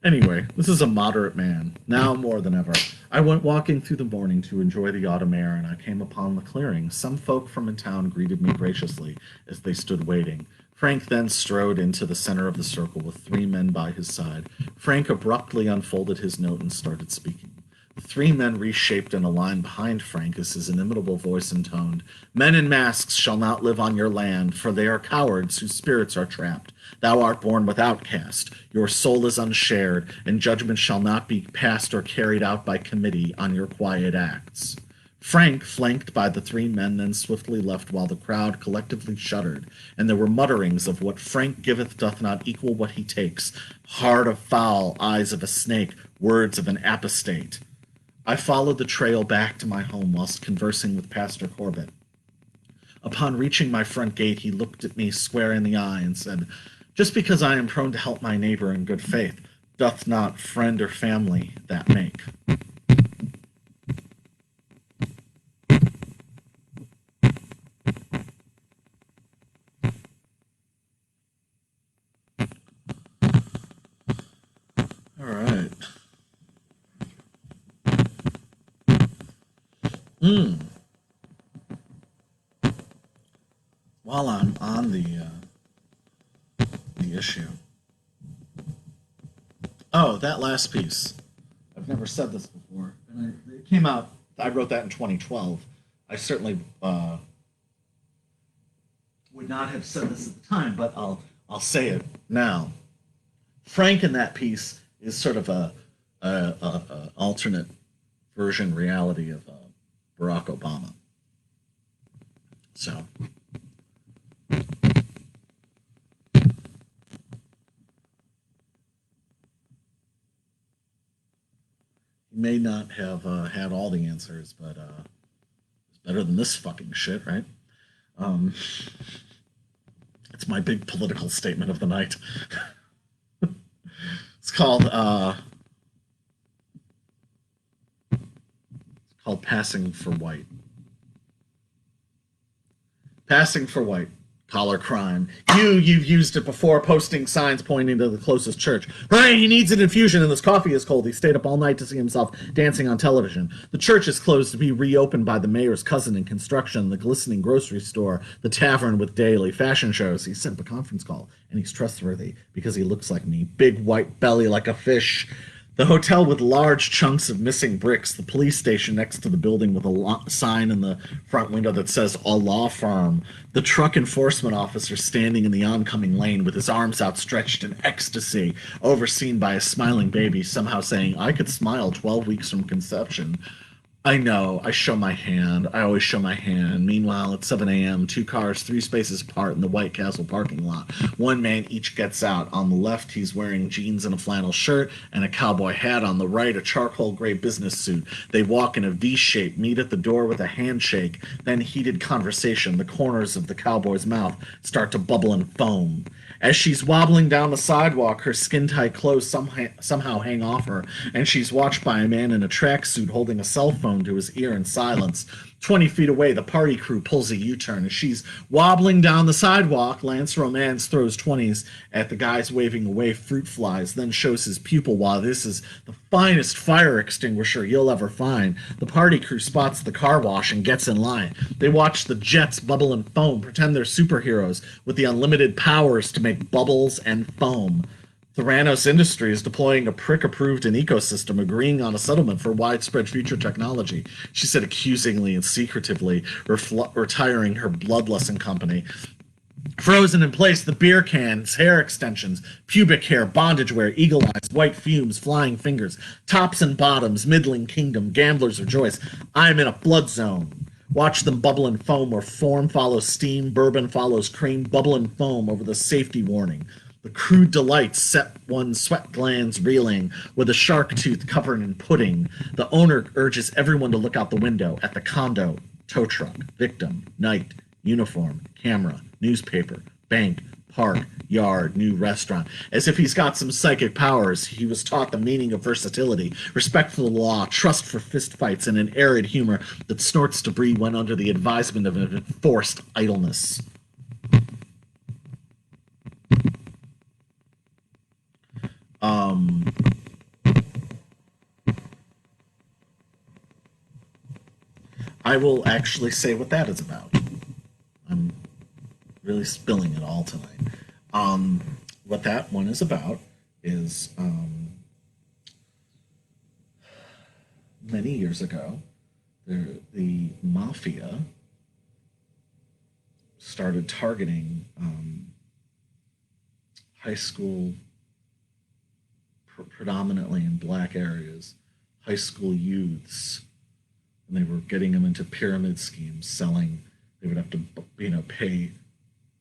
Anyway, this is A Moderate Man. Now more than ever. I went walking through the morning to enjoy the autumn air, and I came upon the clearing. Some folk from in town greeted me graciously as they stood waiting. Frank then strode into the center of the circle with 3 men by his side. Frank abruptly unfolded his note and started speaking. The 3 men reshaped in a line behind Frank as his inimitable voice intoned, "Men in masks shall not live on your land, for they are cowards whose spirits are trapped. Thou art born without caste. Your soul is unshared, and judgment shall not be passed or carried out by committee on your quiet acts." Frank, flanked by the 3 men, then swiftly left while the crowd collectively shuddered, and there were mutterings of what Frank giveth doth not equal what he takes, heart of fowl, eyes of a snake, words of an apostate. I followed the trail back to my home whilst conversing with Pastor Corbett. Upon reaching my front gate, he looked at me square in the eye and said, "Just because I am prone to help my neighbor in good faith, doth not friend or family that make." All right. While I'm on the issue. Oh, that last piece. I've never said this before, and it came out. I wrote that in 2012. I certainly would not have said this at the time, but I'll say it now. Frank in that piece is sort of a alternate version reality of Barack Obama. So. He may not have had all the answers, but it's better than this fucking shit, right? Um, it's my big political statement of the night. It's called Passing for White. Passing for white. Collar crime. You've used it before, posting signs pointing to the closest church. Hooray, he needs an infusion and this coffee is cold. He stayed up all night to see himself dancing on television. The church is closed to be reopened by the mayor's cousin in construction, the glistening grocery store, the tavern with daily fashion shows. He sent a conference call, and he's trustworthy because he looks like me. Big white belly like a fish. The hotel with large chunks of missing bricks, the police station next to the building with a sign in the front window that says a law firm, the truck enforcement officer standing in the oncoming lane with his arms outstretched in ecstasy, overseen by a smiling baby, somehow saying, "I could smile 12 weeks from conception." I know, I show my hand. I always show my hand. Meanwhile, at 7 a.m., 2 cars, 3 spaces apart in the White Castle parking lot. 1 man each gets out. On the left, he's wearing jeans and a flannel shirt and a cowboy hat. On the right, a charcoal gray business suit. They walk in a V shape, meet at the door with a handshake. Then heated conversation. The corners of the cowboy's mouth start to bubble and foam. As she's wobbling down the sidewalk, her skin-tight clothes somehow hang off her, and she's watched by a man in a tracksuit holding a cell phone to his ear in silence. 20 feet away, the party crew pulls a U-turn. As she's wobbling down the sidewalk, Lance Romance throws 20s at the guys waving away fruit flies, then shows his pupil while this is the finest fire extinguisher you'll ever find. The party crew spots the car wash and gets in line. They watch the jets bubble and foam, pretend they're superheroes with the unlimited powers to make bubbles and foam. Theranos Industries deploying a prick-approved an ecosystem, agreeing on a settlement for widespread future technology, she said accusingly and secretively, retiring her bloodlust company. Frozen in place, the beer cans, hair extensions, pubic hair, bondage wear, eagle eyes, white fumes, flying fingers, tops and bottoms, middling kingdom, gamblers rejoice. I'm in a flood zone. Watch them bubble and foam where form follows steam, bourbon follows cream, bubble and foam over the safety warning. The crude delights set one's sweat glands reeling with a shark tooth covered in pudding. The owner urges everyone to look out the window at the condo, tow truck, victim, night, uniform, camera, newspaper, bank, park, yard, new restaurant. As if he's got some psychic powers, he was taught the meaning of versatility, respect for the law, trust for fistfights, and an arid humor that snorts debris when under the advisement of enforced idleness. I will actually say what that is about. I'm really spilling it all tonight. What that one is about is many years ago, the mafia started targeting high school, predominantly in black areas, high school youths, and they were getting them into pyramid schemes, selling. They would have to, pay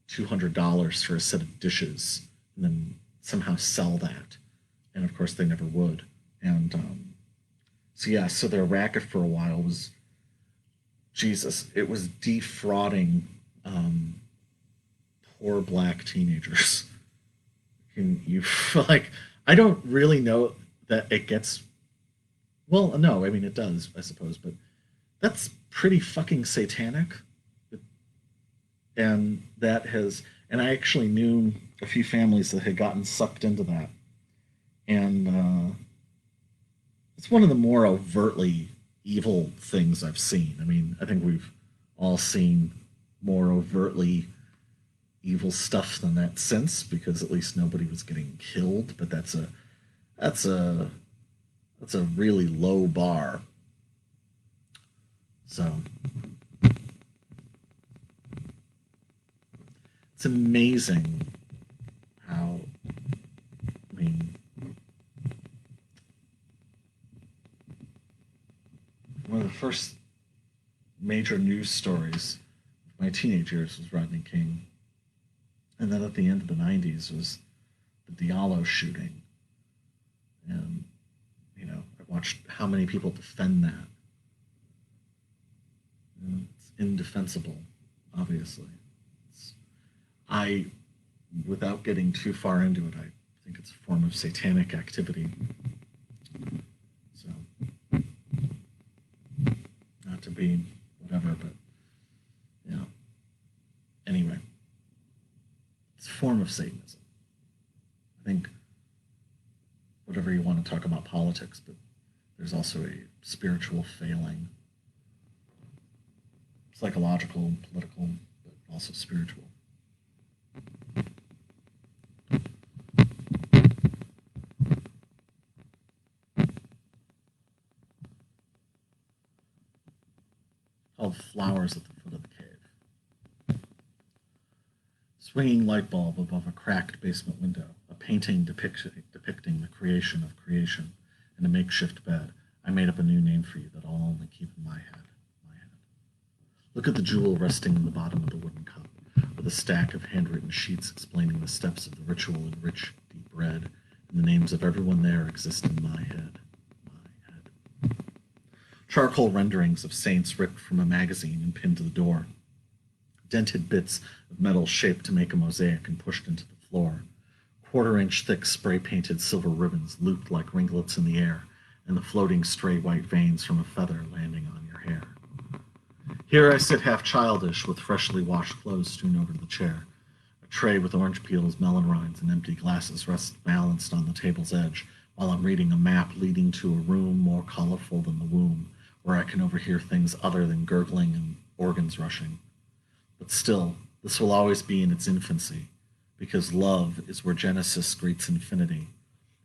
$200 for a set of dishes, and then somehow sell that. And of course, they never would. And so their racket for a while was Jesus. It was defrauding um, poor black teenagers. Can you like? I don't really know that it gets. Well, no, I mean it does, I suppose, but that's pretty fucking satanic. And that has, and I actually knew a few families that had gotten sucked into that, and it's one of the more overtly evil things I've seen. I mean, I think we've all seen more overtly evil stuff than that since, because at least nobody was getting killed. But that's a that's a really low bar. So it's amazing how, I mean, one of the first major news stories of my teenage years was Rodney King. And then at the end of the 90s was the Diallo shooting. And, I watched how many people defend that. And it's indefensible, obviously. I, without getting too far into it, I think it's a form of satanic activity. So, not to be whatever, but, anyway, it's a form of Satanism. I think, whatever you want to talk about politics, but there's also a spiritual failing, psychological, political, but also spiritual. Called Flowers at the Foot of the Cave. Swinging light bulb above a cracked basement window, a painting depicting the creation of creation, and a makeshift bed. I made up a new name for you that I'll only keep in my head. Look at the jewel resting in the bottom of the wooden cup, with a stack of handwritten sheets explaining the steps of the ritual in rich, deep red, and the names of everyone there exist in my head. Charcoal renderings of saints ripped from a magazine and pinned to the door. Dented bits of metal shaped to make a mosaic and pushed into the floor. Quarter-inch thick spray-painted silver ribbons looped like ringlets in the air, and the floating stray white veins from a feather landing on your hair. Here I sit half childish, with freshly washed clothes strewn over the chair. A tray with orange peels, melon rinds, and empty glasses rests balanced on the table's edge, while I'm reading a map leading to a room more colorful than the womb, where I can overhear things other than gurgling and organs rushing. But still, this will always be in its infancy, because love is where Genesis greets infinity,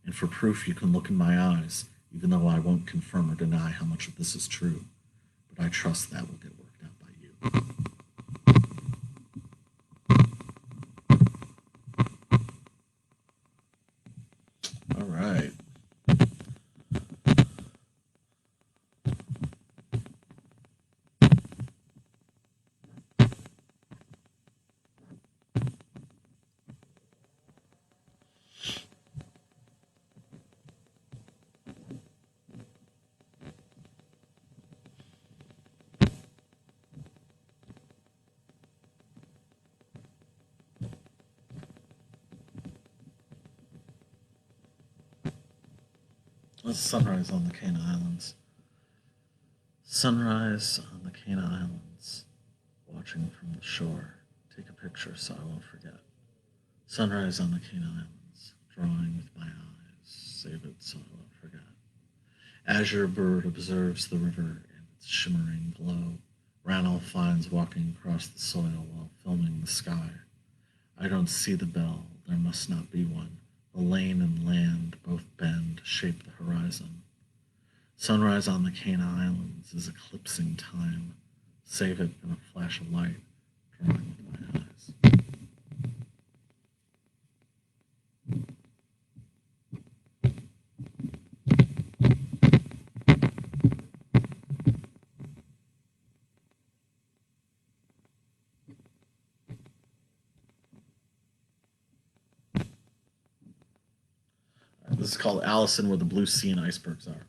and for proof you can look in my eyes, even though I won't confirm or deny how much of this is true. But I trust that will get worked out by you. All right. Let's sunrise on the Caina Islands. Sunrise on the Caina Islands. Watching from the shore. Take a picture so I won't forget. Sunrise on the Caina Islands. Drawing with my eyes. Save it so I won't forget. Azure bird observes the river in its shimmering glow. Ranulph finds walking across the soil while filming the sky. I don't see the bell. there must not be one. The lane and land both bend, shape the horizon. Sunrise on the Caina Islands is eclipsing time. Save it in a flash of light, drawing with my eyes. This is called Allison, where the blue sea and icebergs are.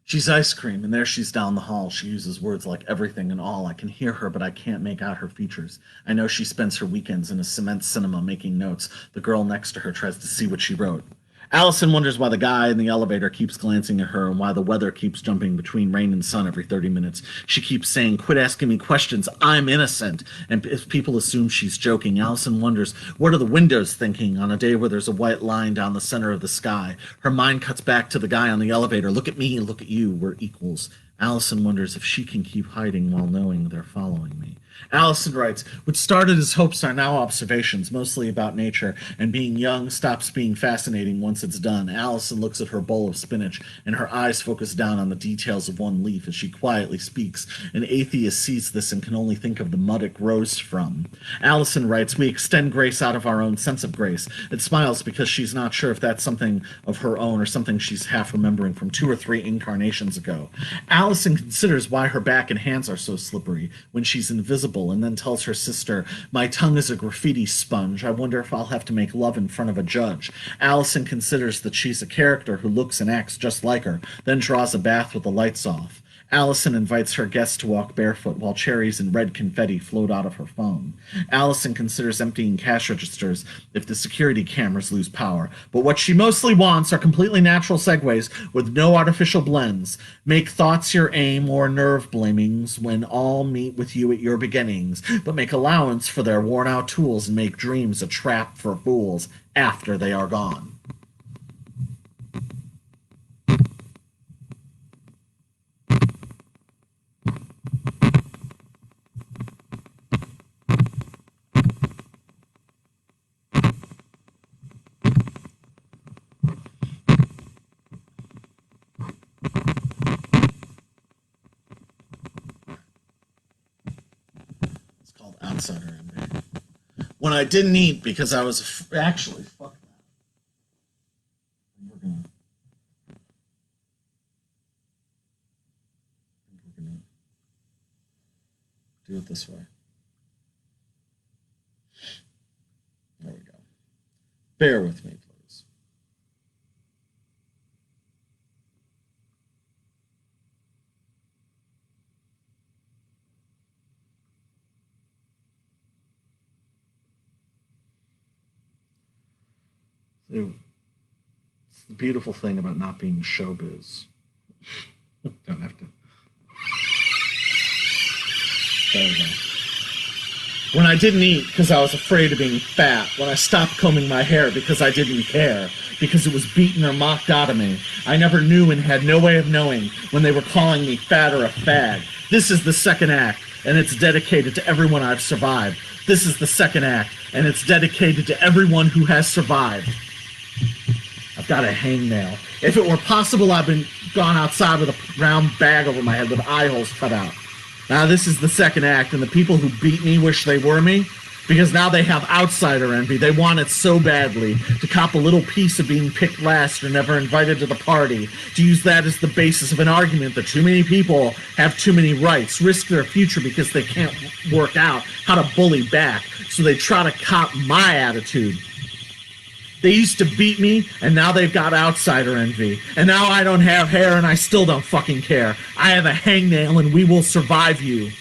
She's ice cream, and there she's down the hall. She uses words like everything and all. I can hear her, but I can't make out her features. I know she spends her weekends in a cement cinema making notes. The girl next to her tries to see what she wrote. Allison wonders why the guy in the elevator keeps glancing at her and why the weather keeps jumping between rain and sun every 30 minutes. She keeps saying, "Quit asking me questions. I'm innocent." And if people assume she's joking, Allison wonders, what are the windows thinking on a day where there's a white line down the center of the sky? Her mind cuts back to the guy on the elevator. Look at me, look at you. We're equals. Allison wonders if she can keep hiding while knowing they're following me. Allison writes, what started as hopes are now observations, mostly about nature, and being young stops being fascinating once it's done. Allison looks at her bowl of spinach, and her eyes focus down on the details of one leaf as she quietly speaks. An atheist sees this and can only think of the mud it grows from. Allison writes, we extend grace out of our own sense of grace. It smiles because she's not sure if that's something of her own or something she's half remembering from 2 or 3 incarnations ago. Allison considers why her back and hands are so slippery when she's invisible, and then tells her sister, my tongue is a graffiti sponge. I wonder if I'll have to make love in front of a judge. Allison considers that she's a character who looks and acts just like her, then draws a bath with the lights off. Allison invites her guests to walk barefoot while cherries and red confetti float out of her phone. Allison considers emptying cash registers if the security cameras lose power, but what she mostly wants are completely natural segues with no artificial blends. Make thoughts your aim or nerve blamings when all meet with you at your beginnings, but make allowance for their worn-out tools and make dreams a trap for fools after they are gone. Outsider envy. When I didn't eat because I was actually fuck that. We're gonna do it this way. There we go. Bear with me, please. It's the beautiful thing about not being showbiz. Don't have to. There we go. When I didn't eat because I was afraid of being fat. When I stopped combing my hair because I didn't care. Because it was beaten or mocked out of me. I never knew and had no way of knowing when they were calling me fat or a fag. This is the second act, and it's dedicated to everyone I've survived. This is the second act, and it's dedicated to everyone who has survived. I've got a hangnail. If it were possible, I've been gone outside with a round bag over my head with eye holes cut out. Now this is the second act, and the people who beat me wish they were me, because now they have outsider envy. They want it so badly, to cop a little piece of being picked last or never invited to the party, to use that as the basis of an argument that too many people have too many rights, risk their future because they can't work out how to bully back, so they try to cop my attitude. They used to beat me, and now they've got outsider envy. And now I don't have hair, and I still don't fucking care. I have a hangnail, and we will survive you.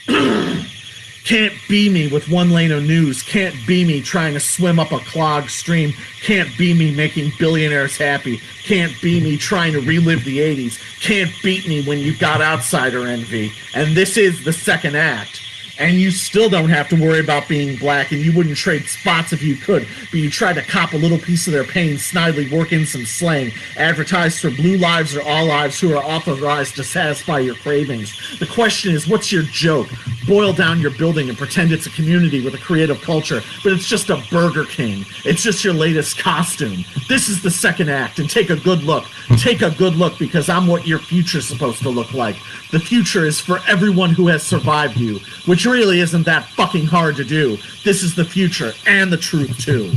Can't be me with one lane of news. Can't be me trying to swim up a clogged stream. Can't be me making billionaires happy. Can't be me trying to relive the 80s. Can't beat me when you got outsider envy. And this is the second act. And you still don't have to worry about being black, and you wouldn't trade spots if you could, but you try to cop a little piece of their pain, snidely work in some slang, advertise for blue lives or all lives who are authorized to satisfy your cravings. The question is, what's your joke? boil down your building and pretend it's a community with a creative culture, but it's just a Burger King. It's just your latest costume. This is the second act, and take a good look. Take a good look, because I'm what your future's supposed to look like. The future is for everyone who has survived you, which really isn't that fucking hard to do. This is the future, and the truth, too.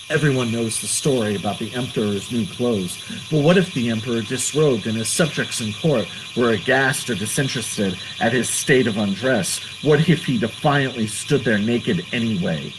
Everyone knows the story about the Emperor's new clothes, but what if the Emperor disrobed and his subjects in court were aghast or disinterested at his state of undress? What if he defiantly stood there naked anyway?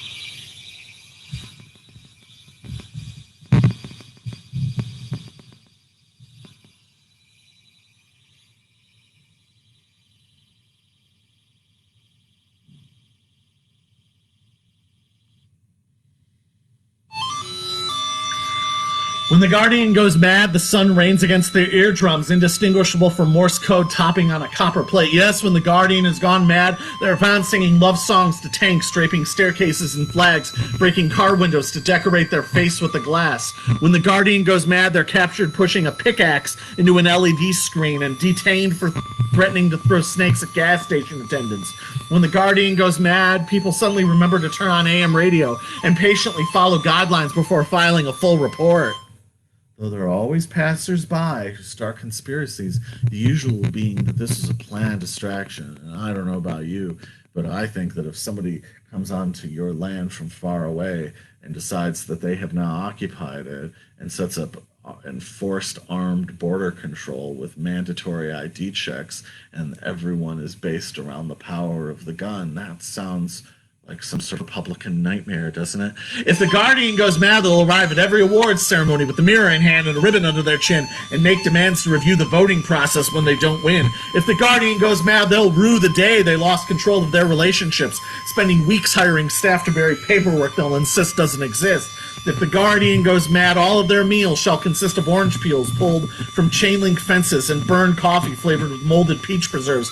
When the Guardian goes mad, the sun rains against their eardrums, indistinguishable from Morse code topping on a copper plate. Yes, when the Guardian has gone mad, they're found singing love songs to tanks, draping staircases and flags, breaking car windows to decorate their face with the glass. When the Guardian goes mad, they're captured pushing a pickaxe into an LED screen and detained for threatening to throw snakes at gas station attendants. When the Guardian goes mad, people suddenly remember to turn on AM radio and patiently follow guidelines before filing a full report. Though there are always passers-by who start conspiracies, the usual being that this is a planned distraction. And I don't know about you, but I think that if somebody comes onto your land from far away and decides that they have now occupied it and sets up enforced armed border control with mandatory ID checks, and everyone is based around the power of the gun, that sounds like some sort of Republican nightmare, doesn't it? If the Guardian goes mad, they'll arrive at every awards ceremony with the mirror in hand and a ribbon under their chin and make demands to review the voting process when they don't win. If the Guardian goes mad, they'll rue the day they lost control of their relationships, spending weeks hiring staff to bury paperwork they'll insist doesn't exist. If the Guardian goes mad, all of their meals shall consist of orange peels pulled from chain link fences and burned coffee flavored with molded peach preserves.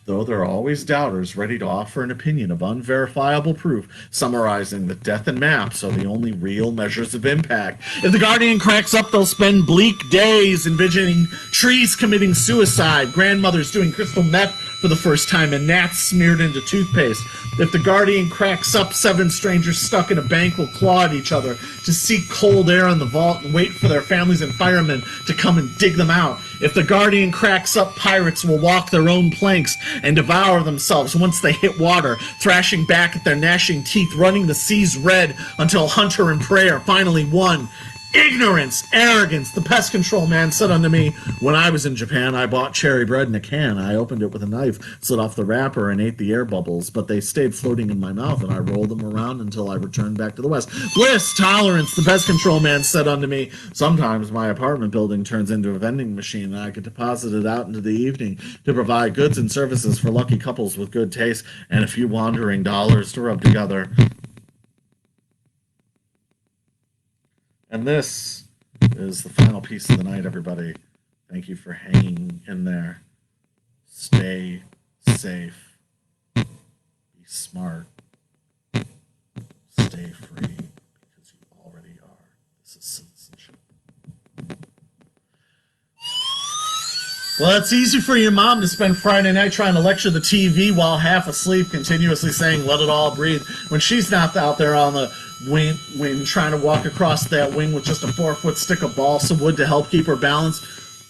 Though there are always doubters ready to offer an opinion of unverifiable proof, summarizing that death and maps are the only real measures of impact. If the Guardian cracks up, they'll spend bleak days envisioning trees committing suicide, grandmothers doing crystal meth for the first time, and gnats smeared into toothpaste. If the Guardian cracks up, 7 strangers stuck in a bank will claw at each other to seek cold air in the vault and wait for their families and firemen to come and dig them out. If the Guardian cracks up, pirates will walk their own planks and devour themselves once they hit water, thrashing back at their gnashing teeth, running the seas red until hunter and prey are finally one. Ignorance, arrogance, the pest control man said unto me, when I was in Japan, I bought cherry bread in a can. I opened it with a knife, slid off the wrapper, and ate the air bubbles, but they stayed floating in my mouth, and I rolled them around until I returned back to the West. Bliss, tolerance, the pest control man said unto me, sometimes my apartment building turns into a vending machine, and I get deposited out into the evening to provide goods and services for lucky couples with good taste and a few wandering dollars to rub together. And this is the final piece of the night, everybody. Thank you for hanging in there. Stay safe. Be smart. Stay free, because you already are. This is citizenship. Well, it's easy for your mom to spend Friday night trying to lecture the TV while half asleep, continuously saying, let it all breathe, when she's not out there on the wing trying to walk across that wing with just a 4-foot stick of balsa wood to help keep her balance.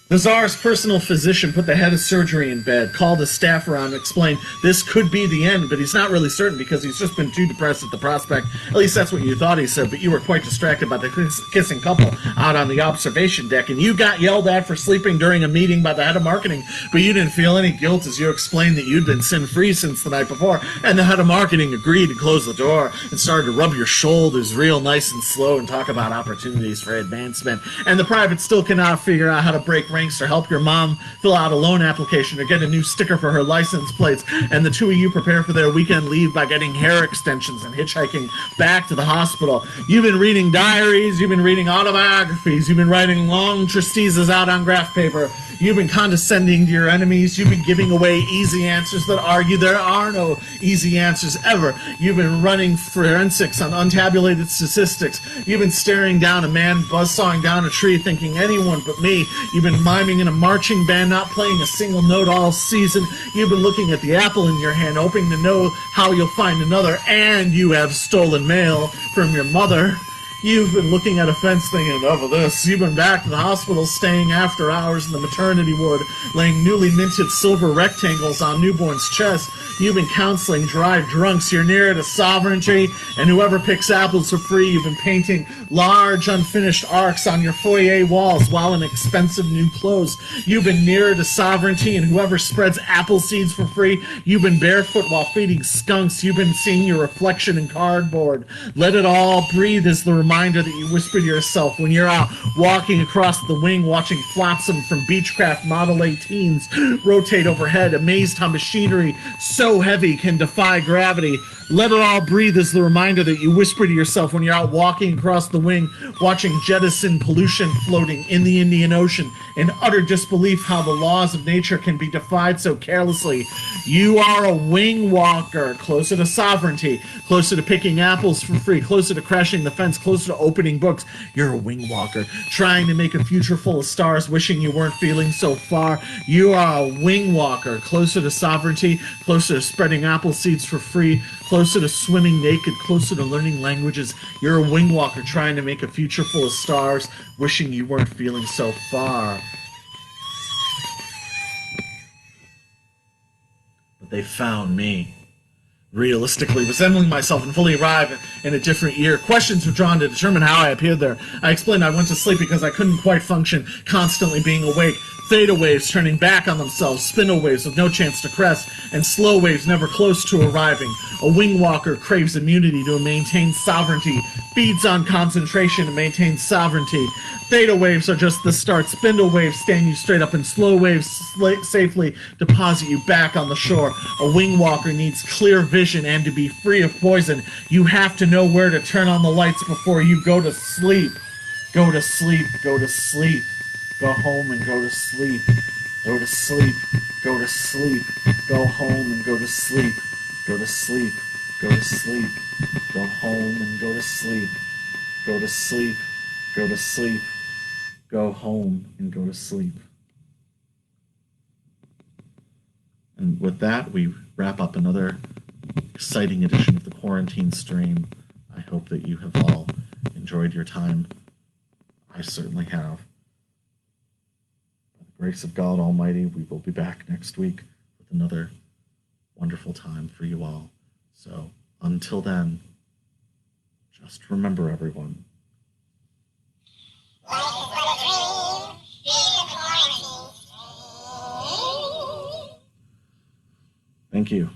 The Tsar's personal physician put the head of surgery in bed, called his staff around and explained this could be the end, but he's not really certain because he's just been too depressed at the prospect. At least that's what you thought he said, but you were quite distracted by the kissing couple out on the observation deck, and you got yelled at for sleeping during a meeting by the head of marketing, but you didn't feel any guilt as you explained that you'd been sin-free since the night before, and the head of marketing agreed to close the door and started to rub your shoulders real nice and slow and talk about opportunities for advancement, and the private still cannot figure out how to break ranks or help your mom fill out a loan application or get a new sticker for her license plates, and the two of you prepare for their weekend leave by getting hair extensions and hitchhiking back to the hospital. You've been reading diaries, you've been reading autobiographies, you've been writing long treatises out on graph paper, You've been condescending to your enemies. You've been giving away easy answers that argue there are no easy answers ever. You've been running forensics on untabulated statistics. You've been staring down a man buzzsawing down a tree thinking anyone but me. You've been miming in a marching band, not playing a single note all season. You've been looking at the apple in your hand, hoping to know how you'll find another, and you have stolen mail from your mother. You've been looking at a fence thinking, of this. You've been back to the hospital, staying after hours in the maternity ward, laying newly minted silver rectangles on newborns' chests. You've been counseling drive drunks. You're nearer to sovereignty, and whoever picks apples for free, you've been painting large unfinished arcs on your foyer walls while in expensive new clothes. You've been nearer to sovereignty, and whoever spreads apple seeds for free, you've been barefoot while feeding skunks. You've been seeing your reflection in cardboard. Let it all breathe is the reminder that you whisper to yourself when you're out walking across the wing, watching flotsam from Beechcraft Model 18s rotate overhead, amazed how machinery so heavy can defy gravity. Let it all breathe is the reminder that you whisper to yourself when you're out walking across the wing, watching jettison pollution floating in the Indian Ocean, in utter disbelief how the laws of nature can be defied so carelessly. You are a wing walker, closer to sovereignty, closer to picking apples for free, closer to crashing the fence, closer to opening books. You're a wing walker, trying to make a future full of stars, wishing you weren't feeling so far. You are a wing walker, closer to sovereignty, closer to spreading apple seeds for free, closer to swimming naked, closer to learning languages. You're a wing walker trying to make a future full of stars, wishing you weren't feeling so far. But they found me. Realistically, resembling myself and fully arrive in a different year. Questions were drawn to determine how I appeared there. I explained I went to sleep because I couldn't quite function, constantly being awake. Theta waves turning back on themselves, spindle waves with no chance to crest, and slow waves never close to arriving. A wing walker craves immunity to maintain sovereignty, feeds on concentration to maintain sovereignty. Theta waves are just the start. Spindle waves stand you straight up, and slow waves safely deposit you back on the shore. A wing walker needs clear vision, and to be free of poison, you have to know where to turn on the lights before you go to sleep. Go to sleep, go to sleep. Go home and go to sleep. Go to sleep. Go to sleep. Go home and go to sleep. Go to sleep. Go to sleep. Go home and go to sleep. Go to sleep. Go to sleep. Go home and go to sleep. And with that, we wrap up another exciting edition of the Quarantine Stream. I hope that you have all enjoyed your time. I certainly have. By the grace of God Almighty, we will be back next week with another wonderful time for you all. So until then, just remember, everyone. Thank you.